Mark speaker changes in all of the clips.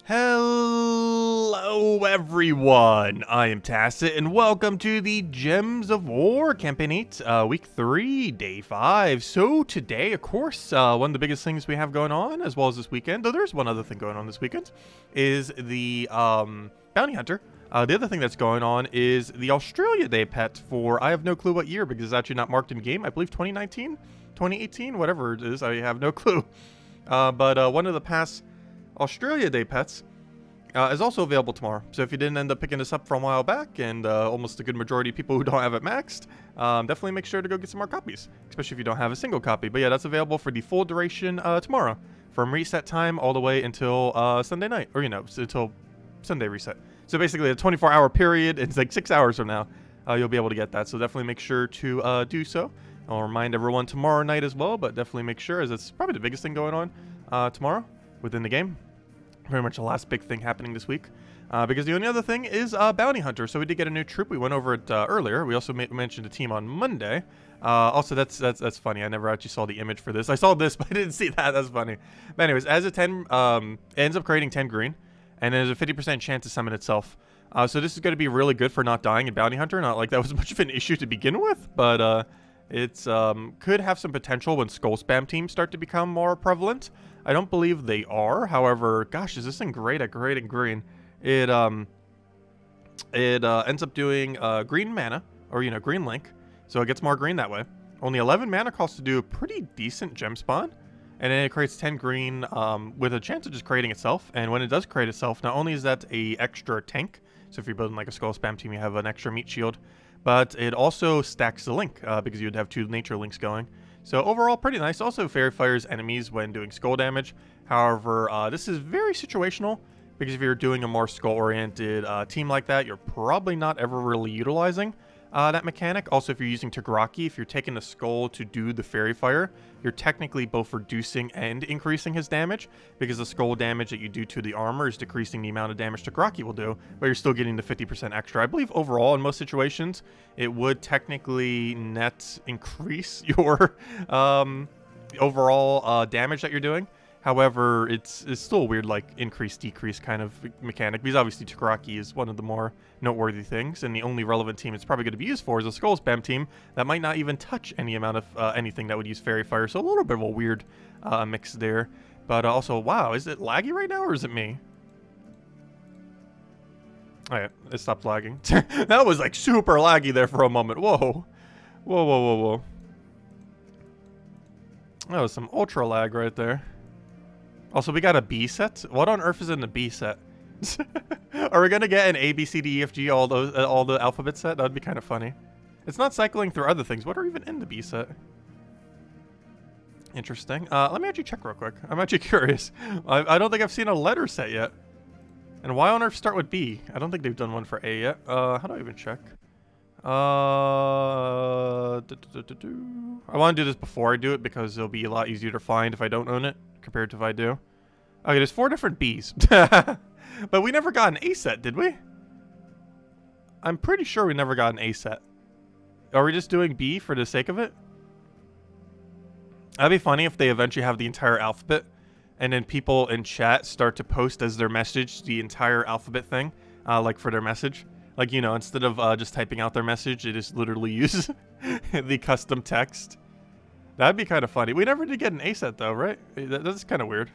Speaker 1: Hello everyone, I am Tacit and welcome to the Gems of War Campaign 8, Week 3, Day 5. So today, of course, one of the biggest things we have going on, as well as this weekend, though there's one other thing going on this weekend, is the Bounty Hunter. The other thing that's going on is the Australia Day pet for, I have no clue what year, because it's actually not marked in game. I believe 2019, 2018, whatever it is, I have no clue. But one of the past Australia Day pets is also available tomorrow. So if you didn't end up picking this up from a while back, and almost a good majority of people who don't have it maxed, definitely make sure to go get some more copies, especially if you don't have a single copy. But yeah, that's available for the full duration tomorrow, from reset time all the way until Sunday night, or until Sunday reset. So basically a 24-hour period. It's like 6 hours from now you'll be able to get that. So definitely make sure to do so. I'll remind everyone tomorrow night as well, but definitely make sure, as it's probably the biggest thing going on tomorrow within the game. Pretty much the last big thing happening this week. Because the only other thing is Bounty Hunter. So we did get a new troop. We went over it earlier. We also mentioned a team on Monday. Also, that's funny. I never actually saw the image for this. I saw this, but I didn't see that. That's funny. But anyways, as a 10, it ends up creating 10 green. And there's a 50% chance to summon itself. So this is going to be really good for not dying in Bounty Hunter. Not like that was much of an issue to begin with. But it's could have some potential when skull spam teams start to become more prevalent. I don't believe they are. However, gosh, is this thing great at creating green? It ends up doing green mana, or green link, so it gets more green that way. Only 11 mana cost to do a pretty decent gem spawn, and then it creates 10 green with a chance of just creating itself. And when it does create itself, not only is that a extra tank, so if you're building like a skull spam team, you have an extra meat shield, but it also stacks the link because you'd have 2 nature links going. So overall, pretty nice. Also, Fairy Fires enemies when doing skull damage. However, this is very situational, because if you're doing a more skull-oriented team like that, you're probably not ever really utilizing that mechanic. Also, if you're using Tagaraki, if you're taking the skull to do the Fairy Fire, you're technically both reducing and increasing his damage, because the skull damage that you do to the armor is decreasing the amount of damage Tagaraki will do, but you're still getting the 50% extra. I believe overall, in most situations, it would technically net increase your overall damage that you're doing. However, it's still a weird, like, increase-decrease kind of mechanic, because obviously Tagaraki is one of the more noteworthy things, and the only relevant team it's probably going to be used for is a Skull Spam team that might not even touch any amount of anything that would use Fairy Fire, so a little bit of a weird mix there. But also, wow, is it laggy right now, or is it me? Alright, it stopped lagging. That was, like, super laggy there for a moment. Whoa. Whoa, whoa, whoa, whoa. That was some ultra lag right there. Also, we got a B set. What on earth is in the B set? Are we gonna get an A, B, C, D, E, F, G, all the alphabet set? That'd be kind of funny. It's not cycling through other things. What are even in the B set? Interesting. Let me actually check real quick. I'm actually curious. I don't think I've seen a letter set yet. And why on earth start with B? I don't think they've done one for A yet. How do I even check? I want to do this before I do it, because it'll be a lot easier to find if I don't own it compared to if I do. Okay, there's 4 different Bs. But we never got an A set, did we? I'm pretty sure we never got an A set. Are we just doing B for the sake of it? That'd be funny if they eventually have the entire alphabet, and then people in chat start to post as their message the entire alphabet thing, like for their message. Like, instead of just typing out their message, they just literally use the custom text. That'd be kind of funny. We never did get an A set, though, right? That's kind of weird.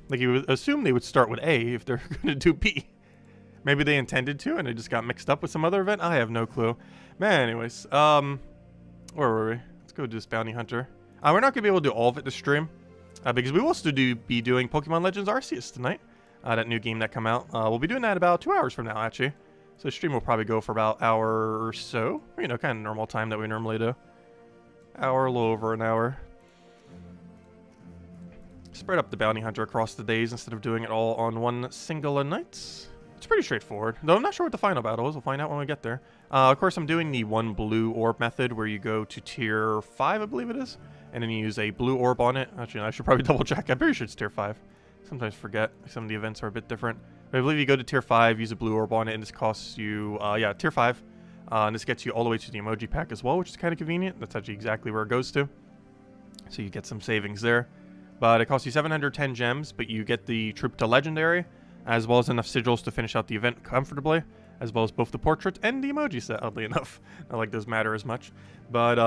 Speaker 1: Like, you would assume they would start with A if they're going to do B. Maybe they intended to, and it just got mixed up with some other event. I have no clue. Man, anyways. Where were we? Let's go do this Bounty Hunter. We're not going to be able to do all of it this stream, because we will still be doing Pokemon Legends Arceus tonight. That new game that come out. We'll be doing that about 2 hours from now, actually. So the stream will probably go for about an hour or so. Kind of normal time that we normally do. Hour, a little over an hour. Spread up the Bounty Hunter across the days instead of doing it all on one single night. It's pretty straightforward. Though I'm not sure what the final battle is. We'll find out when we get there. Of course, I'm doing the 1 blue orb method, where you go to tier 5, I believe it is. And then you use a blue orb on it. Actually, I should probably double check. I'm pretty sure it's tier 5. Sometimes forget. Some of the events are a bit different. But I believe you go to tier 5, use a blue orb on it, and this costs you, yeah, tier 5. And this gets you all the way to the emoji pack as well, which is kind of convenient. That's actually exactly where it goes to. So you get some savings there. but it costs you 710 gems, but you get the troop to legendary, as well as enough sigils to finish out the event comfortably, as well as both the portrait and the emoji set, oddly enough. Not like those matter as much, but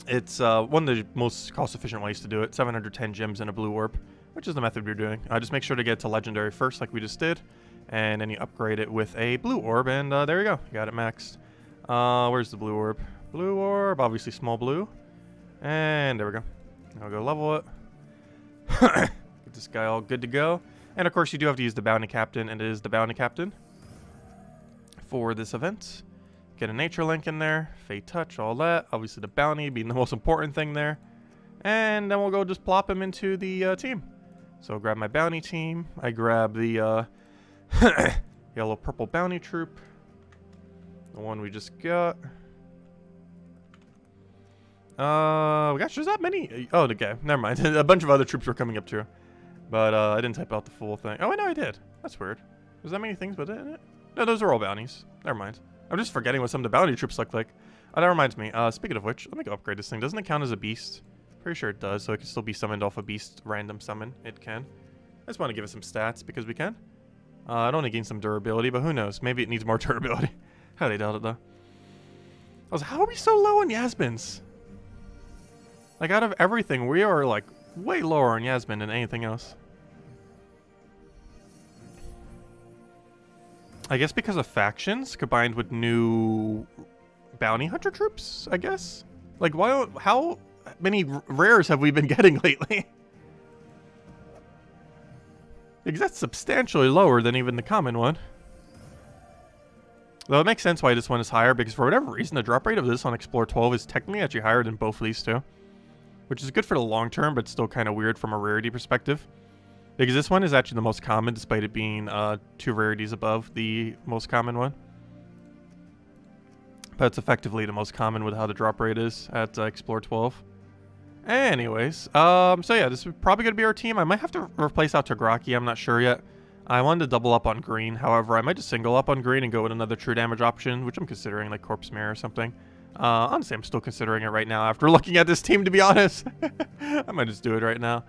Speaker 1: it's one of the most cost-efficient ways to do it. 710 gems and a blue orb, which is the method we're doing. Just make sure to get to legendary first, like we just did, and then you upgrade it with a blue orb, and there you go. You got it maxed. Where's the blue orb? Blue orb, obviously small blue. And there we go. I'll go level it. Get this guy all good to go. And of course you do have to use the bounty captain, and it is the bounty captain for this event. Get a nature link in there, fate touch, all that. Obviously the bounty being the most important thing there. And then we'll go just plop him into the team. So I'll grab my bounty team. I grab the yellow purple bounty troop. The one we just got. Gosh, there's that many. Oh, okay, never mind. A bunch of other troops were coming up too. But I didn't type out the full thing. Oh, I know I did. That's weird. Was that many things with it in it? No, those are all bounties. Never mind. I'm just forgetting what some of the bounty troops look like. Oh, that reminds me. Speaking of which, let me go upgrade this thing. Doesn't it count as a beast? Pretty sure it does, so it can still be summoned off a beast random summon. It can. I just want to give it some stats because we can. I don't want to gain some durability, but who knows? Maybe it needs more durability. How they dealt it though. I was like, how are we so low on Yasmins? Like, out of everything, we are like way lower on Yasmin than anything else. I guess because of factions combined with new bounty hunter troops, I guess. Like, how many rares have we been getting lately? Because that's substantially lower than even the common one. Though it makes sense why this one is higher, because for whatever reason, the drop rate of this on Explore 12 is technically actually higher than both of these two. Which is good for the long term, but still kind of weird from a rarity perspective. Because this one is actually the most common, despite it being 2 rarities above the most common one. But it's effectively the most common with how the drop rate is at Explore 12. Anyways, so yeah, this is probably going to be our team. I might have to replace out Tagraki, I'm not sure yet. I wanted to double up on green, however, I might just single up on green and go with another true damage option, which I'm considering, like Corpse Mirror or something. Honestly, I'm still considering it right now after looking at this team, to be honest. I might just do it right now.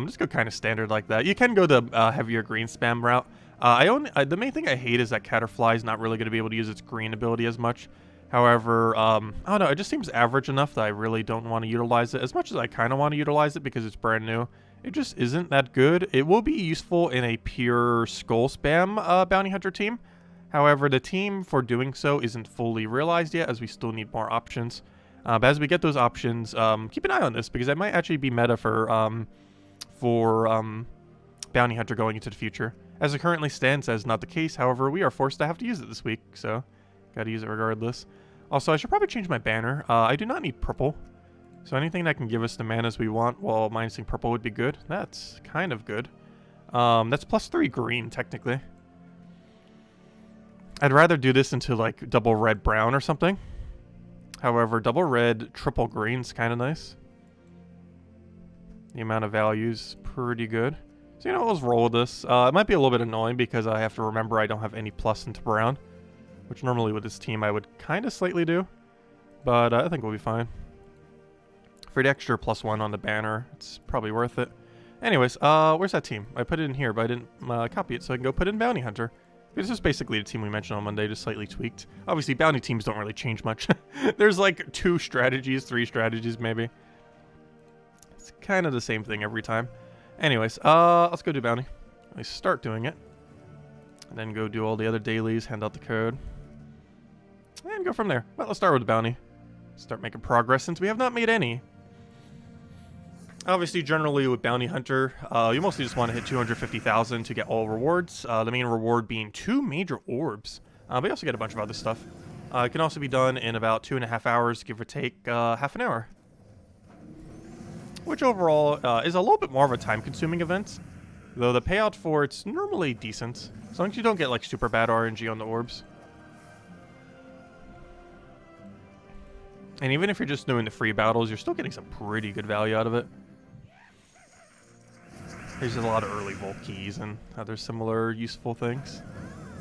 Speaker 1: Just go kind of standard like that. You can go the heavier green spam route. The main thing I hate is that Caterfly is not really going to be able to use its green ability as much. However, I don't know, it just seems average enough that I really don't want to utilize it as much as I kind of want to utilize it because it's brand new. It just isn't that good. It will be useful in a pure skull spam bounty hunter team. However, the team for doing so isn't fully realized yet, as we still need more options. But as we get those options, keep an eye on this, because it might actually be meta for Bounty Hunter going into the future. As it currently stands, that is not the case. However, we are forced to have to use it this week, so gotta use it regardless. Also, I should probably change my banner. I do not need purple, so anything that can give us the manas we want while minusing purple would be good. That's kind of good. That's +3 green, technically. I'd rather do this into like double red brown or something. However, double red triple green's kind of nice. The amount of value's pretty good. So you know, let's roll with this. It might be a little bit annoying because I have to remember I don't have any plus into brown, which normally with this team I would kind of slightly do, but I think we'll be fine. For the extra +1 on the banner, it's probably worth it. Anyways, where's that team? I put it in here, but I didn't copy it, so I can go put it in Bounty Hunter. This is basically the team we mentioned on Monday, just slightly tweaked. Obviously, bounty teams don't really change much. There's like 2 strategies, 3 strategies maybe. It's kind of the same thing every time. Anyways, let's go do bounty. I start doing it. And then go do all the other dailies, hand out the code. And go from there. Well, let's start with the bounty. Start making progress since we have not made any. Obviously, generally with Bounty Hunter, you mostly just want to hit 250,000 to get all rewards. The main reward being 2 major orbs. But you also get a bunch of other stuff. It can also be done in about 2.5 hours, give or take half an hour. Which overall is a little bit more of a time-consuming event. Though the payout for it's normally decent. As long as you don't get like super bad RNG on the orbs. And even if you're just doing the free battles, you're still getting some pretty good value out of it. There's a lot of early vault keys and other similar useful things.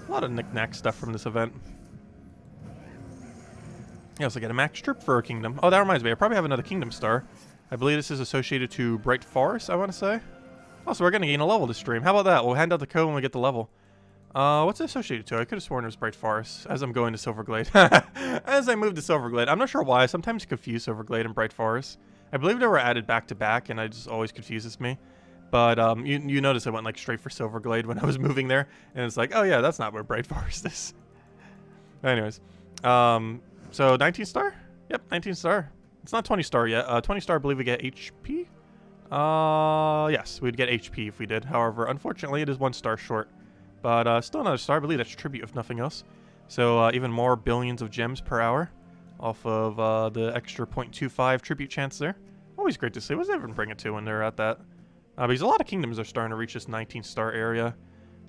Speaker 1: A lot of knick-knack stuff from this event. You also get a max trip for a kingdom. Oh, that reminds me, I probably have another kingdom star. I believe this is associated to Bright Forest, I want to say. Oh, so we're going to gain a level this stream. How about that? We'll hand out the code when we get the level. What's it associated to? I could have sworn it was Bright Forest as I'm going to Silverglade. As I move to Silverglade. I'm not sure why. I sometimes confuse Silverglade and Bright Forest. I believe they were added back to back, and it just always confuses me. But you notice I went like straight for Silverglade when I was moving there, and it's like, oh yeah, that's not where Bright Forest is. Anyways, so 19 star? Yep, 19 star. It's not 20 star yet. 20 star, I believe we get HP. Yes, we'd get HP if we did. However, unfortunately, it is 1 star short. But still another star. I believe that's tribute, if nothing else. So even more billions of gems per hour off of the extra 0.25 tribute chance there. Always great to see. What does everyone bring it to when they're at that? Because a lot of kingdoms are starting to reach this 19 star area.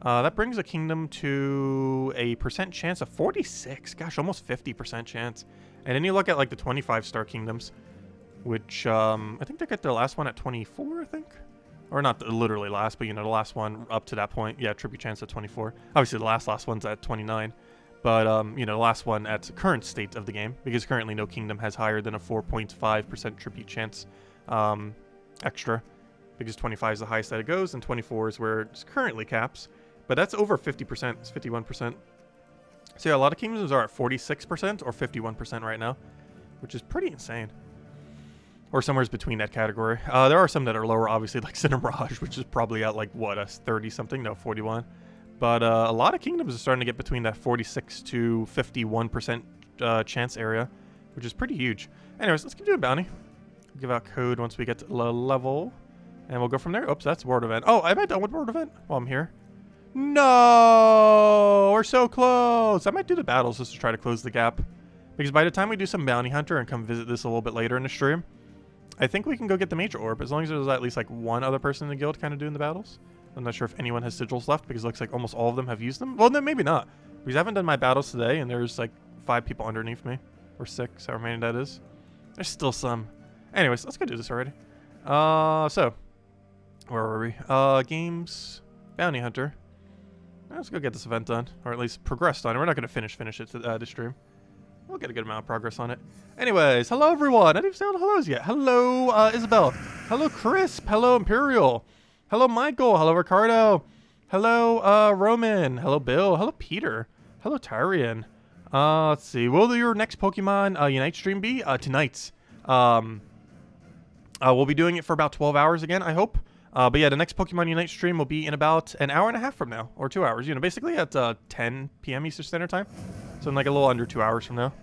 Speaker 1: That brings a kingdom to a percent chance of 46. Gosh, almost 50% chance. And then you look at like the 25 star kingdoms, which I think they get their last one at 24, I think. Or not literally last, but you know, the last one up to that point. Yeah, tribute chance at 24. Obviously, the last one's at 29. But, you know, the last one at the current state of the game, because currently no kingdom has higher than a 4.5% tribute chance extra. Because 25 is the highest that it goes, and 24 is where it's currently caps. But that's over 50%. It's 51%. So yeah, a lot of kingdoms are at 46% or 51% right now, which is pretty insane. Or somewhere between that category. There are some that are lower, obviously, like Cinemirage, which is probably at like, what, a 30-something? No, 41. But a lot of kingdoms are starting to get between that 46 to 51% chance area, which is pretty huge. Anyways, let's keep doing bounty. Give out code once we get to the level. And we'll go from there. Oops, that's World Event. Oh, am I done with World Event while I'm here? No! We're so close! I might do the battles just to try to close the gap. Because by the time we do some Bounty Hunter and come visit this a little bit later in the stream, I think we can go get the Major Orb, as long as there's at least like one other person in the guild kind of doing the battles. I'm not sure if anyone has sigils left, because it looks like almost all of them have used them. Well, then maybe not. Because I haven't done my battles today, and there's like 5 people underneath me. Or 6, however many that is. There's still some. Anyways, let's go do this already. So, where were we? Games, Bounty Hunter. Let's go get this event done, or at least progressed on it. We're not going to finish it this stream. We'll get a good amount of progress on it. Anyways, hello everyone. I didn't even say all the hellos yet. Hello, Isabel. Hello, Crisp. Hello, Imperial. Hello, Michael. Hello, Ricardo. Hello, Roman. Hello, Bill. Hello, Peter. Hello, Tyrion. Let's see. Will your next Pokemon Unite stream be? Tonight's. We'll be doing it for about 12 hours again, I hope. But yeah, the next Pokemon Unite stream will be in about an hour and a half from now, or 2 hours. You know, basically at 10 p.m. Eastern Standard Time. So in like a little under 2 hours from now.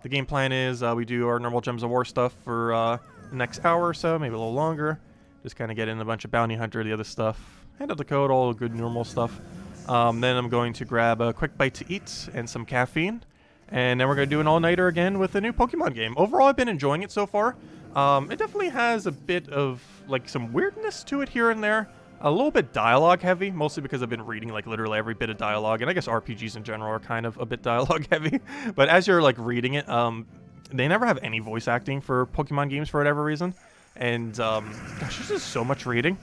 Speaker 1: The game plan is we do our normal Gems of War stuff for the next hour or so, maybe a little longer. Just kind of get in a bunch of Bounty Hunter, the other stuff. Hand out the code, all the good normal stuff. Then I'm going to grab a quick bite to eat and some caffeine. And then we're going to do an all-nighter again with a new Pokemon game. Overall, I've been enjoying it so far. It definitely has a bit of like some weirdness to it here and there. A little bit dialogue heavy, mostly because I've been reading like literally every bit of dialogue, and I guess RPGs in general are kind of a bit dialogue heavy. But as you're like reading it, they never have any voice acting for Pokemon games for whatever reason. And gosh, there's just so much reading.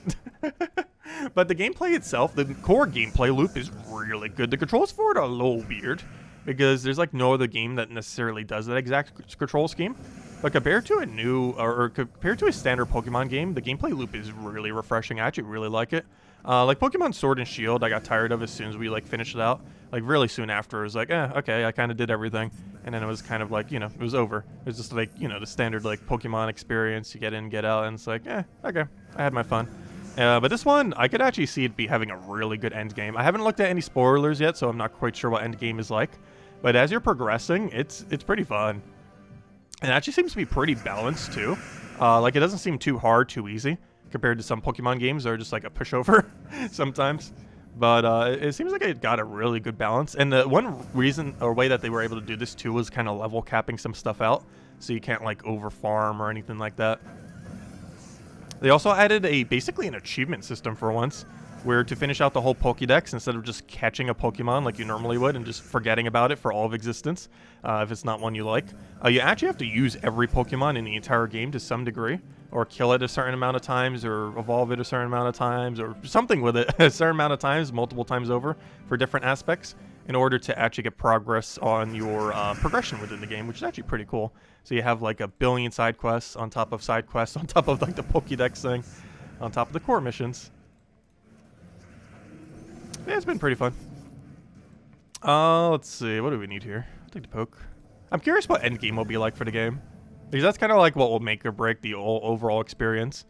Speaker 1: But the gameplay itself, the core gameplay loop is really good. The controls for it are a little weird, because there's like no other game that necessarily does that exact control scheme. But compared to a new, or compared to a standard Pokemon game, the gameplay loop is really refreshing. I actually really like it. Like Pokemon Sword and Shield, I got tired of as soon as we like finished it out. Like really soon after, it was like, okay, I kind of did everything. And then it was kind of like, you know, it was over. It was just like, you know, the standard like Pokemon experience. You get in, get out, and it's like, okay, I had my fun. But this one, I could actually see it be having a really good end game. I haven't looked at any spoilers yet, so I'm not quite sure what end game is like. But as you're progressing, it's pretty fun. And it actually seems to be pretty balanced too. Like it doesn't seem too hard, too easy compared to some Pokemon games that are just like a pushover sometimes. But it seems like it got a really good balance. And the one reason or way that they were able to do this too was kind of level capping some stuff out, so you can't like over farm or anything like that. They also added basically an achievement system for once, where to finish out the whole Pokédex, instead of just catching a Pokemon like you normally would and just forgetting about it for all of existence, if it's not one you like, you actually have to use every Pokemon in the entire game to some degree, or kill it a certain amount of times, or evolve it a certain amount of times, or something with it a certain amount of times, multiple times over, for different aspects. in order to actually get progress on your progression within the game, which is actually pretty cool. So you have like a billion side quests on top of side quests, on top of like the Pokédex thing, on top of the core missions. Yeah, it's been pretty fun. Let's see, what do we need here? I'll take the poke. I'm curious what endgame will be like for the game, because that's kind of like what will make or break the overall experience.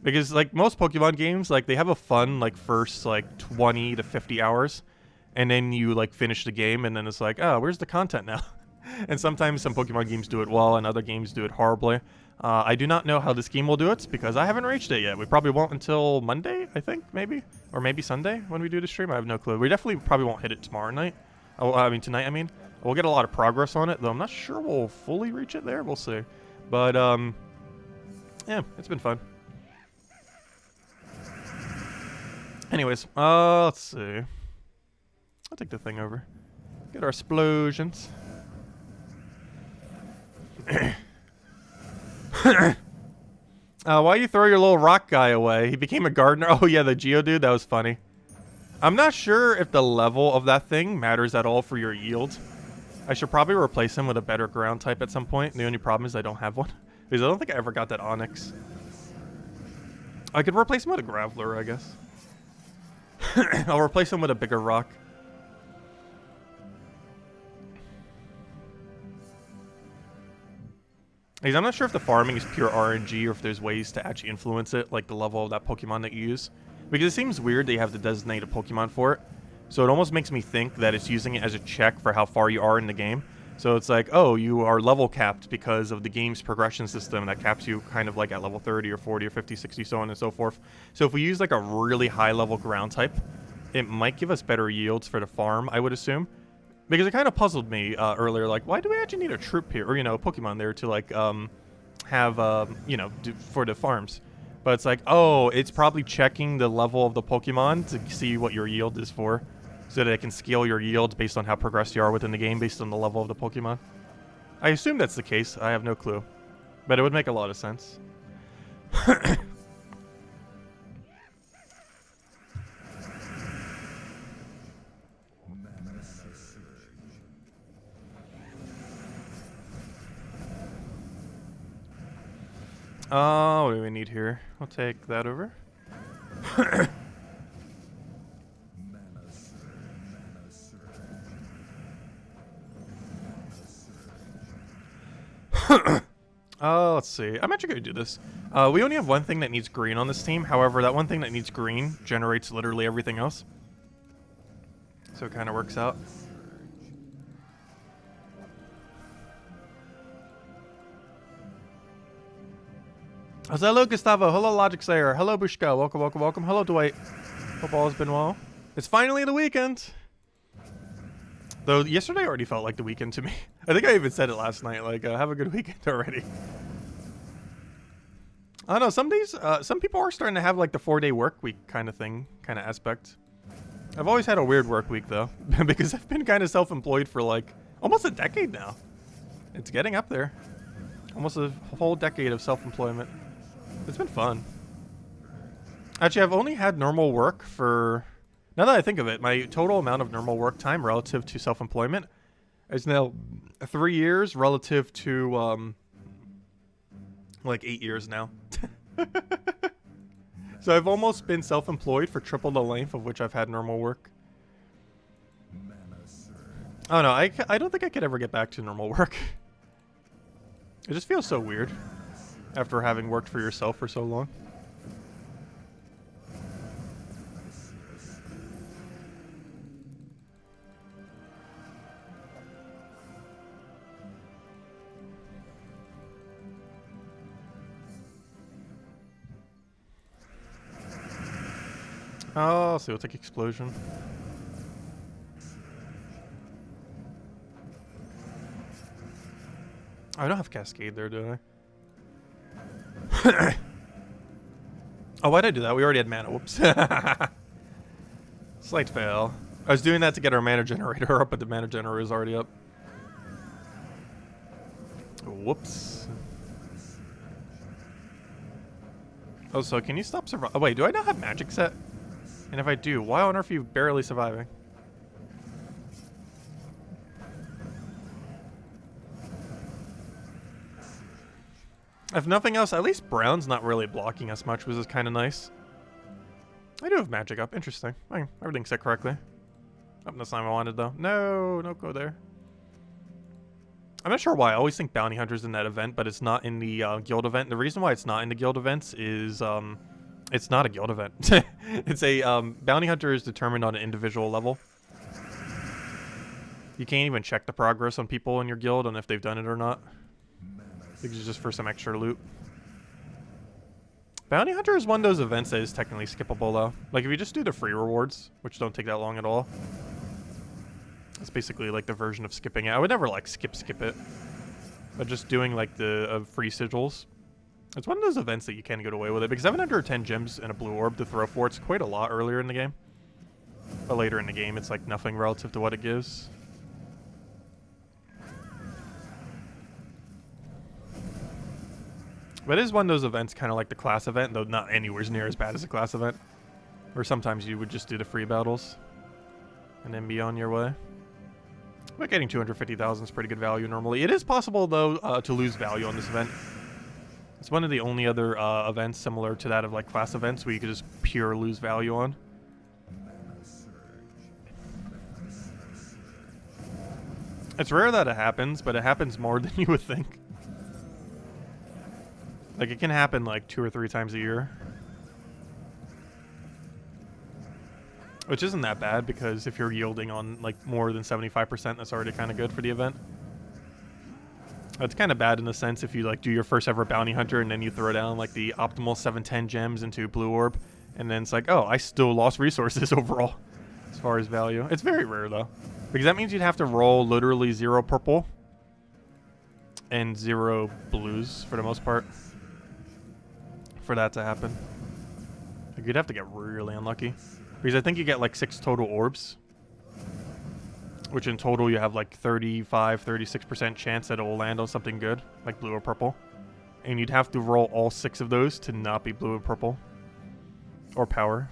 Speaker 1: Because like most Pokemon games, like they have a fun like first like 20 to 50 hours, and then you like finish the game, and then it's like, oh, where's the content now? And sometimes some Pokemon games do it well, and other games do it horribly. I do not know how this game will do it, because I haven't reached it yet. We probably won't until Monday, I think, maybe? Or maybe Sunday when we do the stream. I have no clue. We definitely probably won't hit it tomorrow night. Oh, I mean, tonight, I mean. We'll get a lot of progress on it, though I'm not sure we'll fully reach it there. We'll see. But, yeah, it's been fun. Anyways, let's see. I'll take the thing over. Get our explosions. Why you throw your little rock guy away? He became a gardener. Oh yeah, the Geodude. That was funny. I'm not sure if the level of that thing matters at all for your yield. I should probably replace him with a better ground type at some point. The only problem is I don't have one. Because I don't think I ever got that Onyx. I could replace him with a Graveler, I guess. I'll replace him with a bigger rock. Because I'm not sure if the farming is pure RNG or if there's ways to actually influence it, like the level of that Pokemon that you use. Because it seems weird they have to designate a Pokemon for it. So it almost makes me think that it's using it as a check for how far you are in the game. So it's like, oh, you are level capped because of the game's progression system that caps you kind of like at level 30 or 40 or 50, 60, so on and so forth. So if we use like a really high level ground type, it might give us better yields for the farm, I would assume. Because it kind of puzzled me earlier, like, why do we actually need a troop here, or, you know, a Pokemon there to, like, have, you know, for the farms? But it's like, oh, it's probably checking the level of the Pokemon to see what your yield is for, so that it can scale your yield based on how progressed you are within the game, based on the level of the Pokemon. I assume that's the case. I have no clue. But it would make a lot of sense. Oh, what do we need here? We'll take that over. Let's see. I'm actually going to do this. We only have one thing that needs green on this team. However, that one thing that needs green generates literally everything else. So it kind of works out. Hello, Gustavo. Hello, Logic Slayer. Hello, Bushka. Welcome, welcome, welcome. Hello, Dwight. Hope all has been well. It's finally the weekend. Though yesterday already felt like the weekend to me. I think I even said it last night. Like, have a good weekend already. I don't know. Some days, some people are starting to have like the 4-day work week kind of thing, kind of aspect. I've always had a weird work week though, because I've been kind of self-employed for like almost a decade now. It's getting up there. Almost a whole decade of self-employment. It's been fun. Actually, I've only had normal work for... Now that I think of it, my total amount of normal work time relative to self-employment is now 3 years relative to, like 8 years now. So I've almost been self-employed for triple the length of which I've had normal work. Oh no, I don't think I could ever get back to normal work. It just feels so weird after having worked for yourself for so long. Oh, so we'll take explosion. I don't have Cascade there, do I? Oh, why'd I do that? We already had mana. Whoops. Slight fail. I was doing that to get our mana generator up, but the mana generator is already up. Whoops. Oh, so can you stop surviving? Oh, wait, do I not have magic set? And if I do, why on earth are you barely surviving? If nothing else, at least brown's not really blocking us much, which is kind of nice. I do have magic up. Interesting. Okay, everything's set correctly. Oh, that's not what I wanted, though. No, don't go there. I'm not sure why. I always think bounty hunter's in that event, but it's not in the guild event. The reason why it's not in the guild events is it's not a guild event. It's a bounty hunter is determined on an individual level. You can't even check the progress on people in your guild and if they've done it or not. I think it's just for some extra loot. Bounty hunter is one of those events that is technically skippable, though. Like, if you just do the free rewards, which don't take that long at all, it's basically like the version of skipping it. I would never like skip it, but just doing like the free sigils. It's one of those events that you can get away with it because 710 gems and a blue orb to throw for it's quite a lot earlier in the game, but later in the game it's like nothing relative to what it gives. But it is one of those events, kind of like the class event, though not anywhere near as bad as a class event, where sometimes you would just do the free battles and then be on your way. But getting 250,000 is pretty good value normally. It is possible, though, to lose value on this event. It's one of the only other events similar to that of like class events where you could just pure lose value on. It's rare that it happens, but it happens more than you would think. Like, it can happen like 2 or 3 times a year. Which isn't that bad, because if you're yielding on like more than 75%, that's already kind of good for the event. It's kind of bad in the sense if you like do your first ever bounty hunter and then you throw down like the optimal 710 gems into blue orb, and then it's like, oh, I still lost resources overall as far as value. It's very rare though, because that means you'd have to roll literally 0 purple and 0 blues for the most part for that to happen. Like, you'd have to get really unlucky. Because I think you get like 6 total orbs, which in total you have like 35-36% chance that it will land on something good, like blue or purple. And you'd have to roll all 6 of those to not be blue or purple. Or power.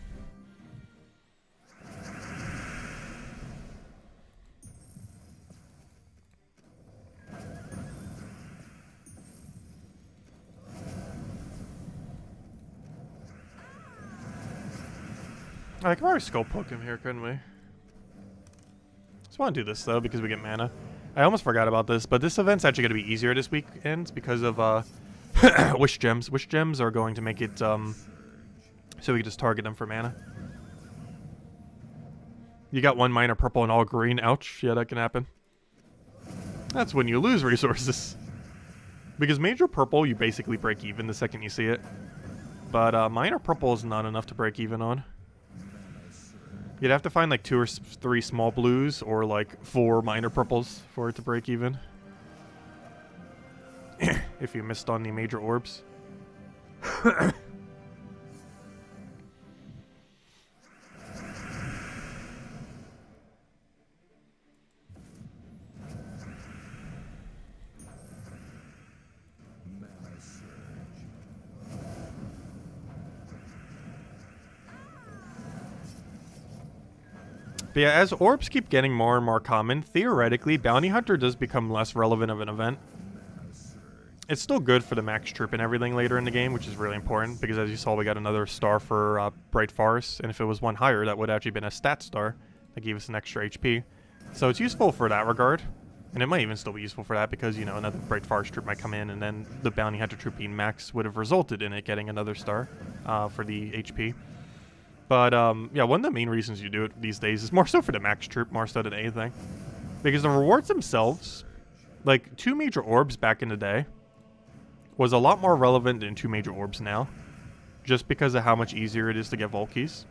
Speaker 1: I could probably skull poke him here, couldn't we? Just want to do this though because we get mana. I almost forgot about this, but this event's actually going to be easier this weekend because of wish gems. Wish gems are going to make it so we can just target them for mana. You got 1 minor purple and all green. Ouch. Yeah, that can happen. That's when you lose resources. Because major purple, you basically break even the second you see it. But minor purple is not enough to break even on. You'd have to find like 2 or 3 small blues or like 4 minor purples for it to break even. If you missed on the major orbs. But yeah, as orbs keep getting more and more common, theoretically, Bounty Hunter does become less relevant of an event. It's still good for the max troop and everything later in the game, which is really important, because as you saw, we got another star for Bright Forest, and if it was 1 higher, that would actually been a stat star that gave us an extra HP. So it's useful for that regard, and it might even still be useful for that, because, you know, another Bright Forest troop might come in, and then the Bounty Hunter troop being max would have resulted in it getting another star for the HP. But, yeah, one of the main reasons you do it these days is more so for the max troop, more so than anything. Because the rewards themselves, like, 2 major orbs back in the day was a lot more relevant than 2 major orbs now. Just because of how much easier it is to get Volkeys.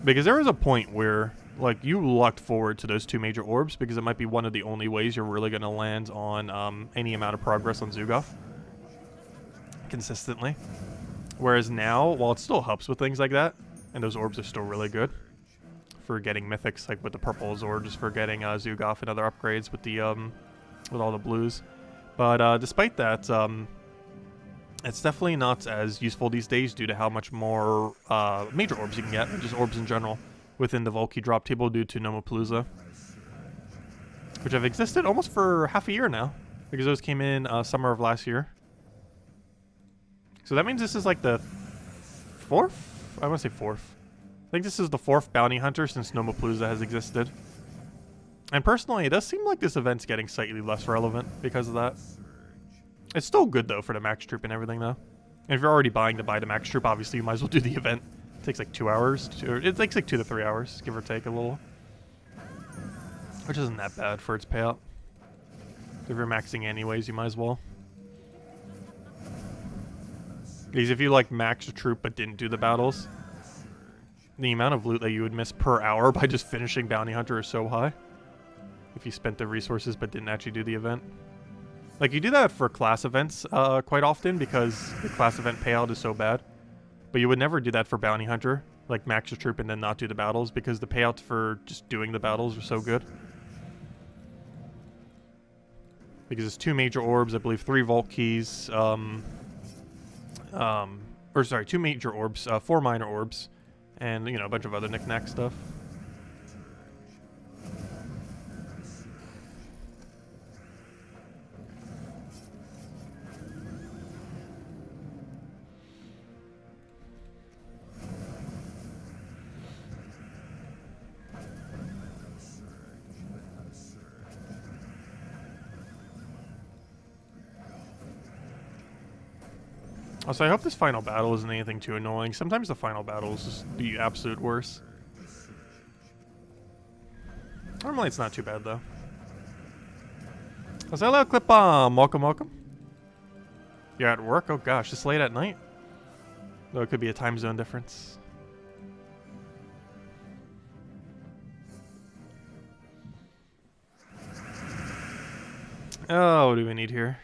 Speaker 1: Because there was a point where, like, you lucked forward to those 2 major orbs because it might be one of the only ways you're really going to land on any amount of progress on Zugov. Consistently. Whereas now, while it still helps with things like that, and those orbs are still really good for getting mythics, like with the purples, or just for getting Zugov and other upgrades with the with all the blues. But despite that, it's definitely not as useful these days due to how much more major orbs you can get, and just orbs in general, within the Volkey drop table due to Nomapalooza, which have existed almost for half a year now, because those came in summer of last year. So that means this is like the 4th? I want to say 4th. I think this is the 4th bounty hunter since Nomapalooza has existed. And personally, it does seem like this event's getting slightly less relevant because of that. It's still good though for the max troop and everything though. And if you're already buying to buy the max troop, obviously you might as well do the event. It takes like 2 hours. It takes like 2 to 3 hours, give or take a little. Which isn't that bad for its payout. If you're maxing anyways, you might as well. Because if you like maxed a troop but didn't do the battles, the amount of loot that you would miss per hour by just finishing Bounty Hunter is so high. If you spent the resources but didn't actually do the event. Like, you do that for class events quite often because the class event payout is so bad. But you would never do that for Bounty Hunter, like max a troop and then not do the battles, because the payouts for just doing the battles are so good. Because it's 2 major orbs, I believe 3 vault keys, or sorry, 2 major orbs, 4 minor orbs, and, you know, a bunch of other knick-knack stuff. Also, I hope this final battle isn't anything too annoying. Sometimes the final battle is just the absolute worst. Normally it's not too bad, though. Oh, hello, Clip-Bomb. Welcome, welcome. You're at work? Oh, gosh. It's late at night? Though it could be a time zone difference. Oh, what do we need here?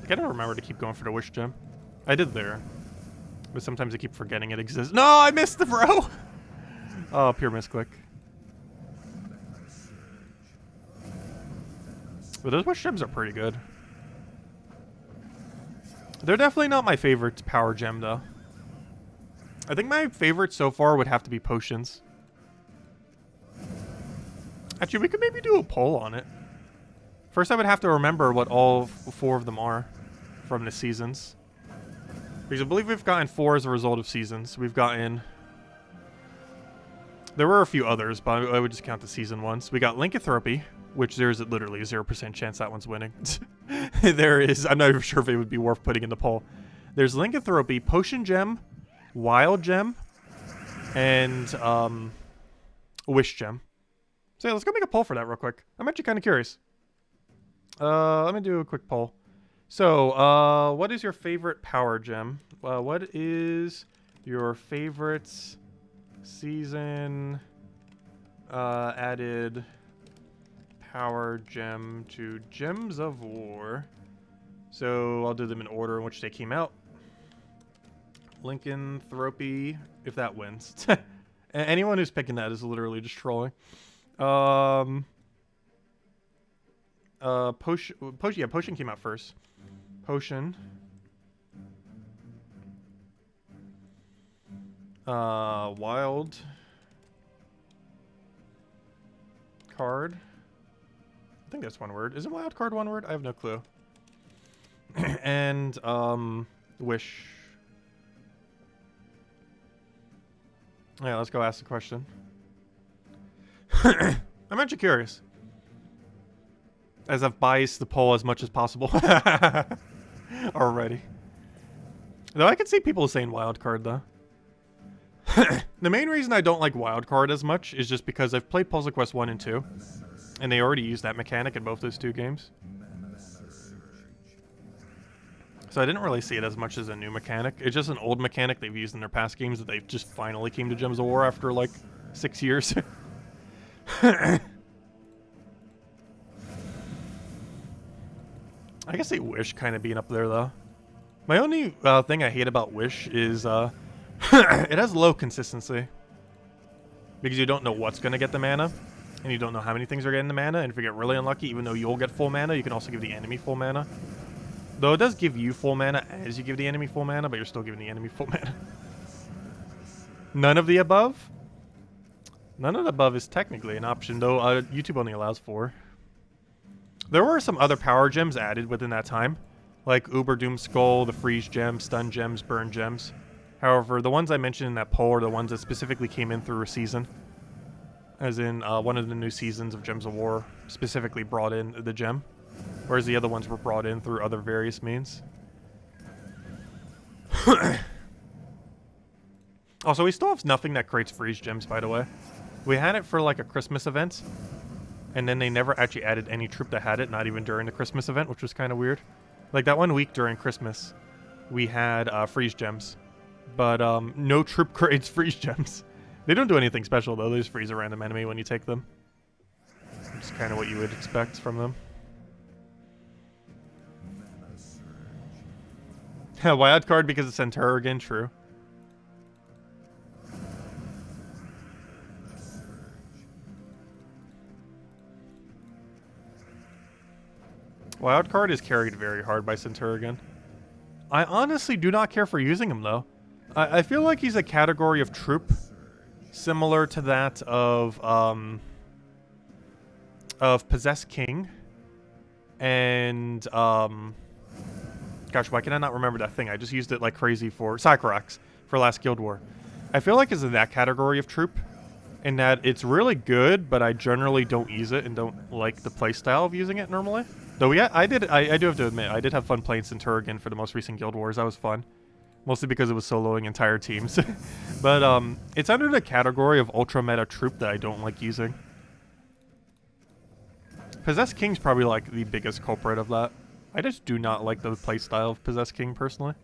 Speaker 1: I gotta remember to keep going for the wish gem. I did there. But sometimes I keep forgetting it exists. No, I missed the bro! Oh, pure misclick. But those wish gems are pretty good. They're definitely not my favorite power gem, though. I think my favorite so far would have to be potions. Actually, we could maybe do a poll on it. First, I would have to remember what all 4 of them are from the seasons. Because I believe we've gotten 4 as a result of seasons. We've gotten... There were a few others, but I would just count the season ones. We got Lycanthropy, which there's literally a 0% chance that one's winning. There is... I'm not even sure if it would be worth putting in the poll. There's Lycanthropy, Potion Gem, Wild Gem, and Wish Gem. So yeah, let's go make a poll for that real quick. I'm actually kind of curious. Let me do a quick poll. So, what is your favorite power gem? What is your favorite season added power gem to Gems of War? So, I'll do them in order in which they came out. Lycanthropy, if that wins. Anyone who's picking that is literally just trolling. Potion came out first. Potion. Wild. Card. I think that's one word. Isn't wild card one word? I have no clue. And, wish. Yeah, let's go ask the question. I'm actually curious. As I've biased the poll as much as possible. Already. Though I can see people saying wildcard, though. The main reason I don't like wildcard as much is just because I've played Puzzle Quest 1 and 2. And they already used that mechanic in both those 2 games. So I didn't really see it as much as a new mechanic. It's just an old mechanic they've used in their past games that they just finally came to Gems of War after, like, 6 years. I guess they Wish kind of being up there, though. My only thing I hate about Wish is it has low consistency. Because you don't know what's going to get the mana. And you don't know how many things are getting the mana. And if you get really unlucky, even though you'll get full mana, you can also give the enemy full mana. Though it does give you full mana as you give the enemy full mana, but you're still giving the enemy full mana. None of the above? None of the above is technically an option, though YouTube only allows 4. There were some other power gems added within that time, like Uber Doom Skull, the Freeze Gems, Stun Gems, Burn Gems. However, the ones I mentioned in that poll are the ones that specifically came in through a season. As in, one of the new seasons of Gems of War specifically brought in the gem, whereas the other ones were brought in through other various means. Also, we still have nothing that creates Freeze Gems, by the way. We had it for like a Christmas event, and then they never actually added any troop that had it, not even during the Christmas event, which was kind of weird. Like that one week during Christmas, we had Freeze Gems, but no troop creates Freeze Gems. They don't do anything special though, they just freeze a random enemy when you take them. It's kind of what you would expect from them. Wild card because of Centurion, true. Wildcard is carried very hard by Centurion. I honestly do not care for using him, though. I feel like he's a category of troop similar to that of Possessed King. And, gosh, why can I not remember that thing? I just used it like crazy for Sycorax for last Guild War. I feel like it's in that category of troop, in that it's really good, but I generally don't use it and don't like the playstyle of using it normally. Though yeah, I do have to admit, I did have fun playing Centurion for the most recent Guild Wars. That was fun. Mostly because it was soloing entire teams. But it's under the category of ultra meta troop that I don't like using. Possessed King's probably like the biggest culprit of that. I just do not like the playstyle of Possessed King personally.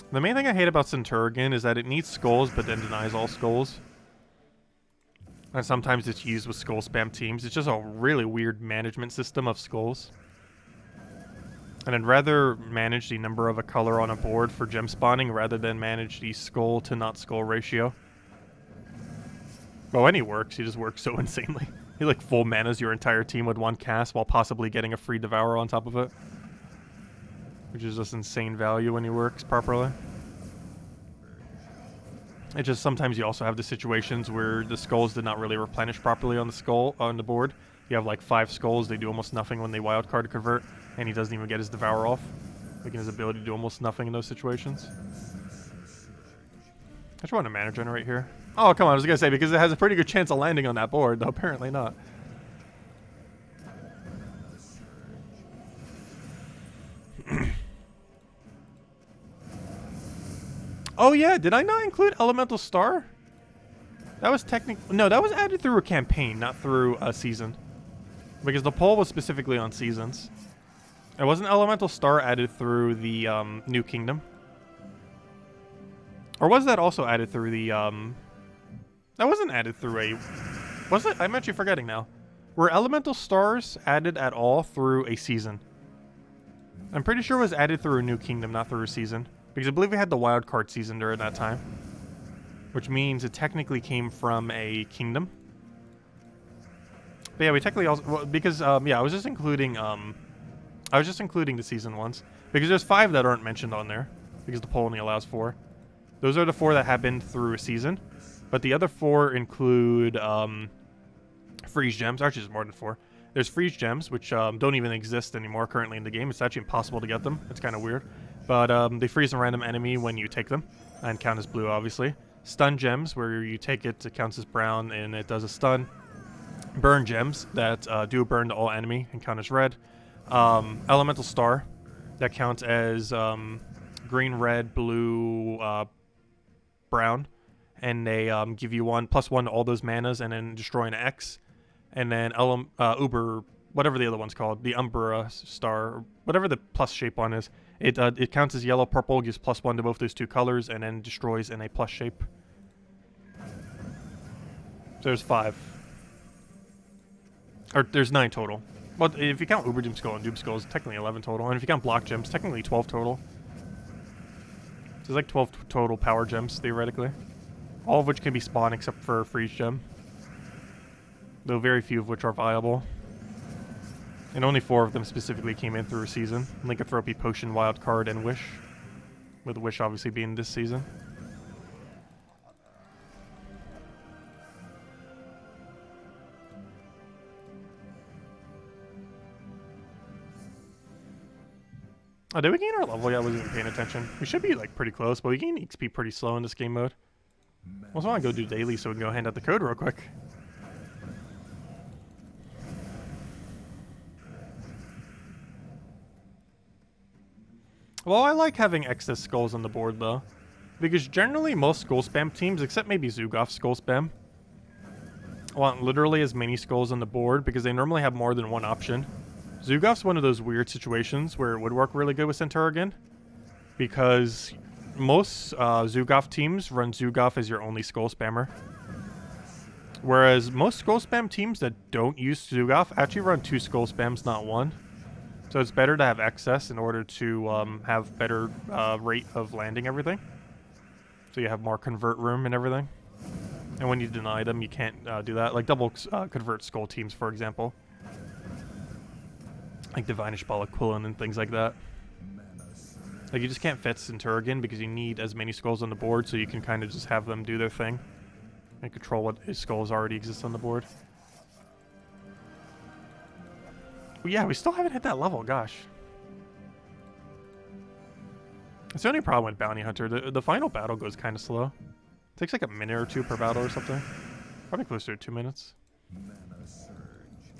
Speaker 1: The main thing I hate about Centurion is that it needs skulls, but then denies all skulls. And sometimes it's used with skull spam teams. It's just a really weird management system of skulls. And I'd rather manage the number of a color on a board for gem spawning rather than manage the skull to not skull ratio. Well, when he works, he just works so insanely. He like full manas your entire team with one cast while possibly getting a free Devourer on top of it. Which is just insane value when he works properly. It just sometimes you also have the situations where the skulls did not really replenish properly on the board. You have like 5 skulls, they do almost nothing when they wildcard to convert, and he doesn't even get his Devourer off, making his ability to do almost nothing in those situations. I just want a mana generate here. Oh, come on, I was gonna say, because it has a pretty good chance of landing on that board, though apparently not. Oh yeah, did I not include Elemental Star? That was no, that was added through a campaign, not through a season. Because the poll was specifically on seasons. It wasn't Elemental Star added through the New Kingdom. Or was that also added through the that wasn't added through a... Was it? I'm actually forgetting now. Were Elemental Stars added at all through a season? I'm pretty sure it was added through a New Kingdom, not through a season. Because I believe we had the wildcard season during that time. Which means it technically came from a kingdom. But yeah, we technically also... Well, because, yeah, I was just including the season ones. Because there's 5 that aren't mentioned on there. Because the poll only allows 4. Those are the 4 that happened through a season. But the other 4 include, Freeze Gems. Actually, there's more than 4. There's Freeze Gems, which don't even exist anymore currently in the game. It's actually impossible to get them. It's kind of weird. But they freeze a random enemy when you take them, and count as blue, obviously. Stun Gems, where you take it, it counts as brown, and it does a stun. Burn Gems, that do a burn to all enemy, and count as red. Elemental Star, that counts as green, red, blue, brown. And they give you +1 to all those manas, and then destroy an X. And then Uber, whatever the other one's called, the Umbra Star, whatever the plus shape one is. It counts as yellow, purple, gives +1 to both those 2 colors, and then destroys in a plus shape. So there's 5. Or there's 9 total. Well, if you count Uber Doom Skull and Doom Skull, it's technically 11 total. And if you count Block Gems, technically 12 total. So there's like 12 total power gems, theoretically. All of which can be spawned except for Freeze Gem. Though very few of which are viable. And only 4 of them specifically came in through a season. Lycanthropy, Potion, Wildcard, and Wish. With Wish obviously being this season. Oh, did we gain our level? Yeah, I wasn't even paying attention. We should be like pretty close, but we gain XP pretty slow in this game mode. I also want to go do daily so we can go hand out the code real quick. Well, I like having excess skulls on the board though. Because generally most skull spam teams, except maybe Zugov skull spam, want literally as many skulls on the board because they normally have more than one option. Zugov's one of those weird situations where it would work really good with Centaur because most Zugov teams run Zugov as your only skull spammer. Whereas most skull spam teams that don't use Zugov actually run 2 skull spams, not 1. So it's better to have excess in order to have better rate of landing everything. So you have more convert room and everything. And when you deny them, you can't do that. Like double convert skull teams, for example. Like Divinish Ball Aquilon and things like that. Like you just can't fit Centurion because you need as many skulls on the board so you can kind of just have them do their thing. And control what skulls already exist on the board. But yeah, we still haven't hit that level, gosh. It's the only problem with Bounty Hunter. The final battle goes kind of slow. It takes like a minute or 2 per battle or something. Probably closer to 2 minutes.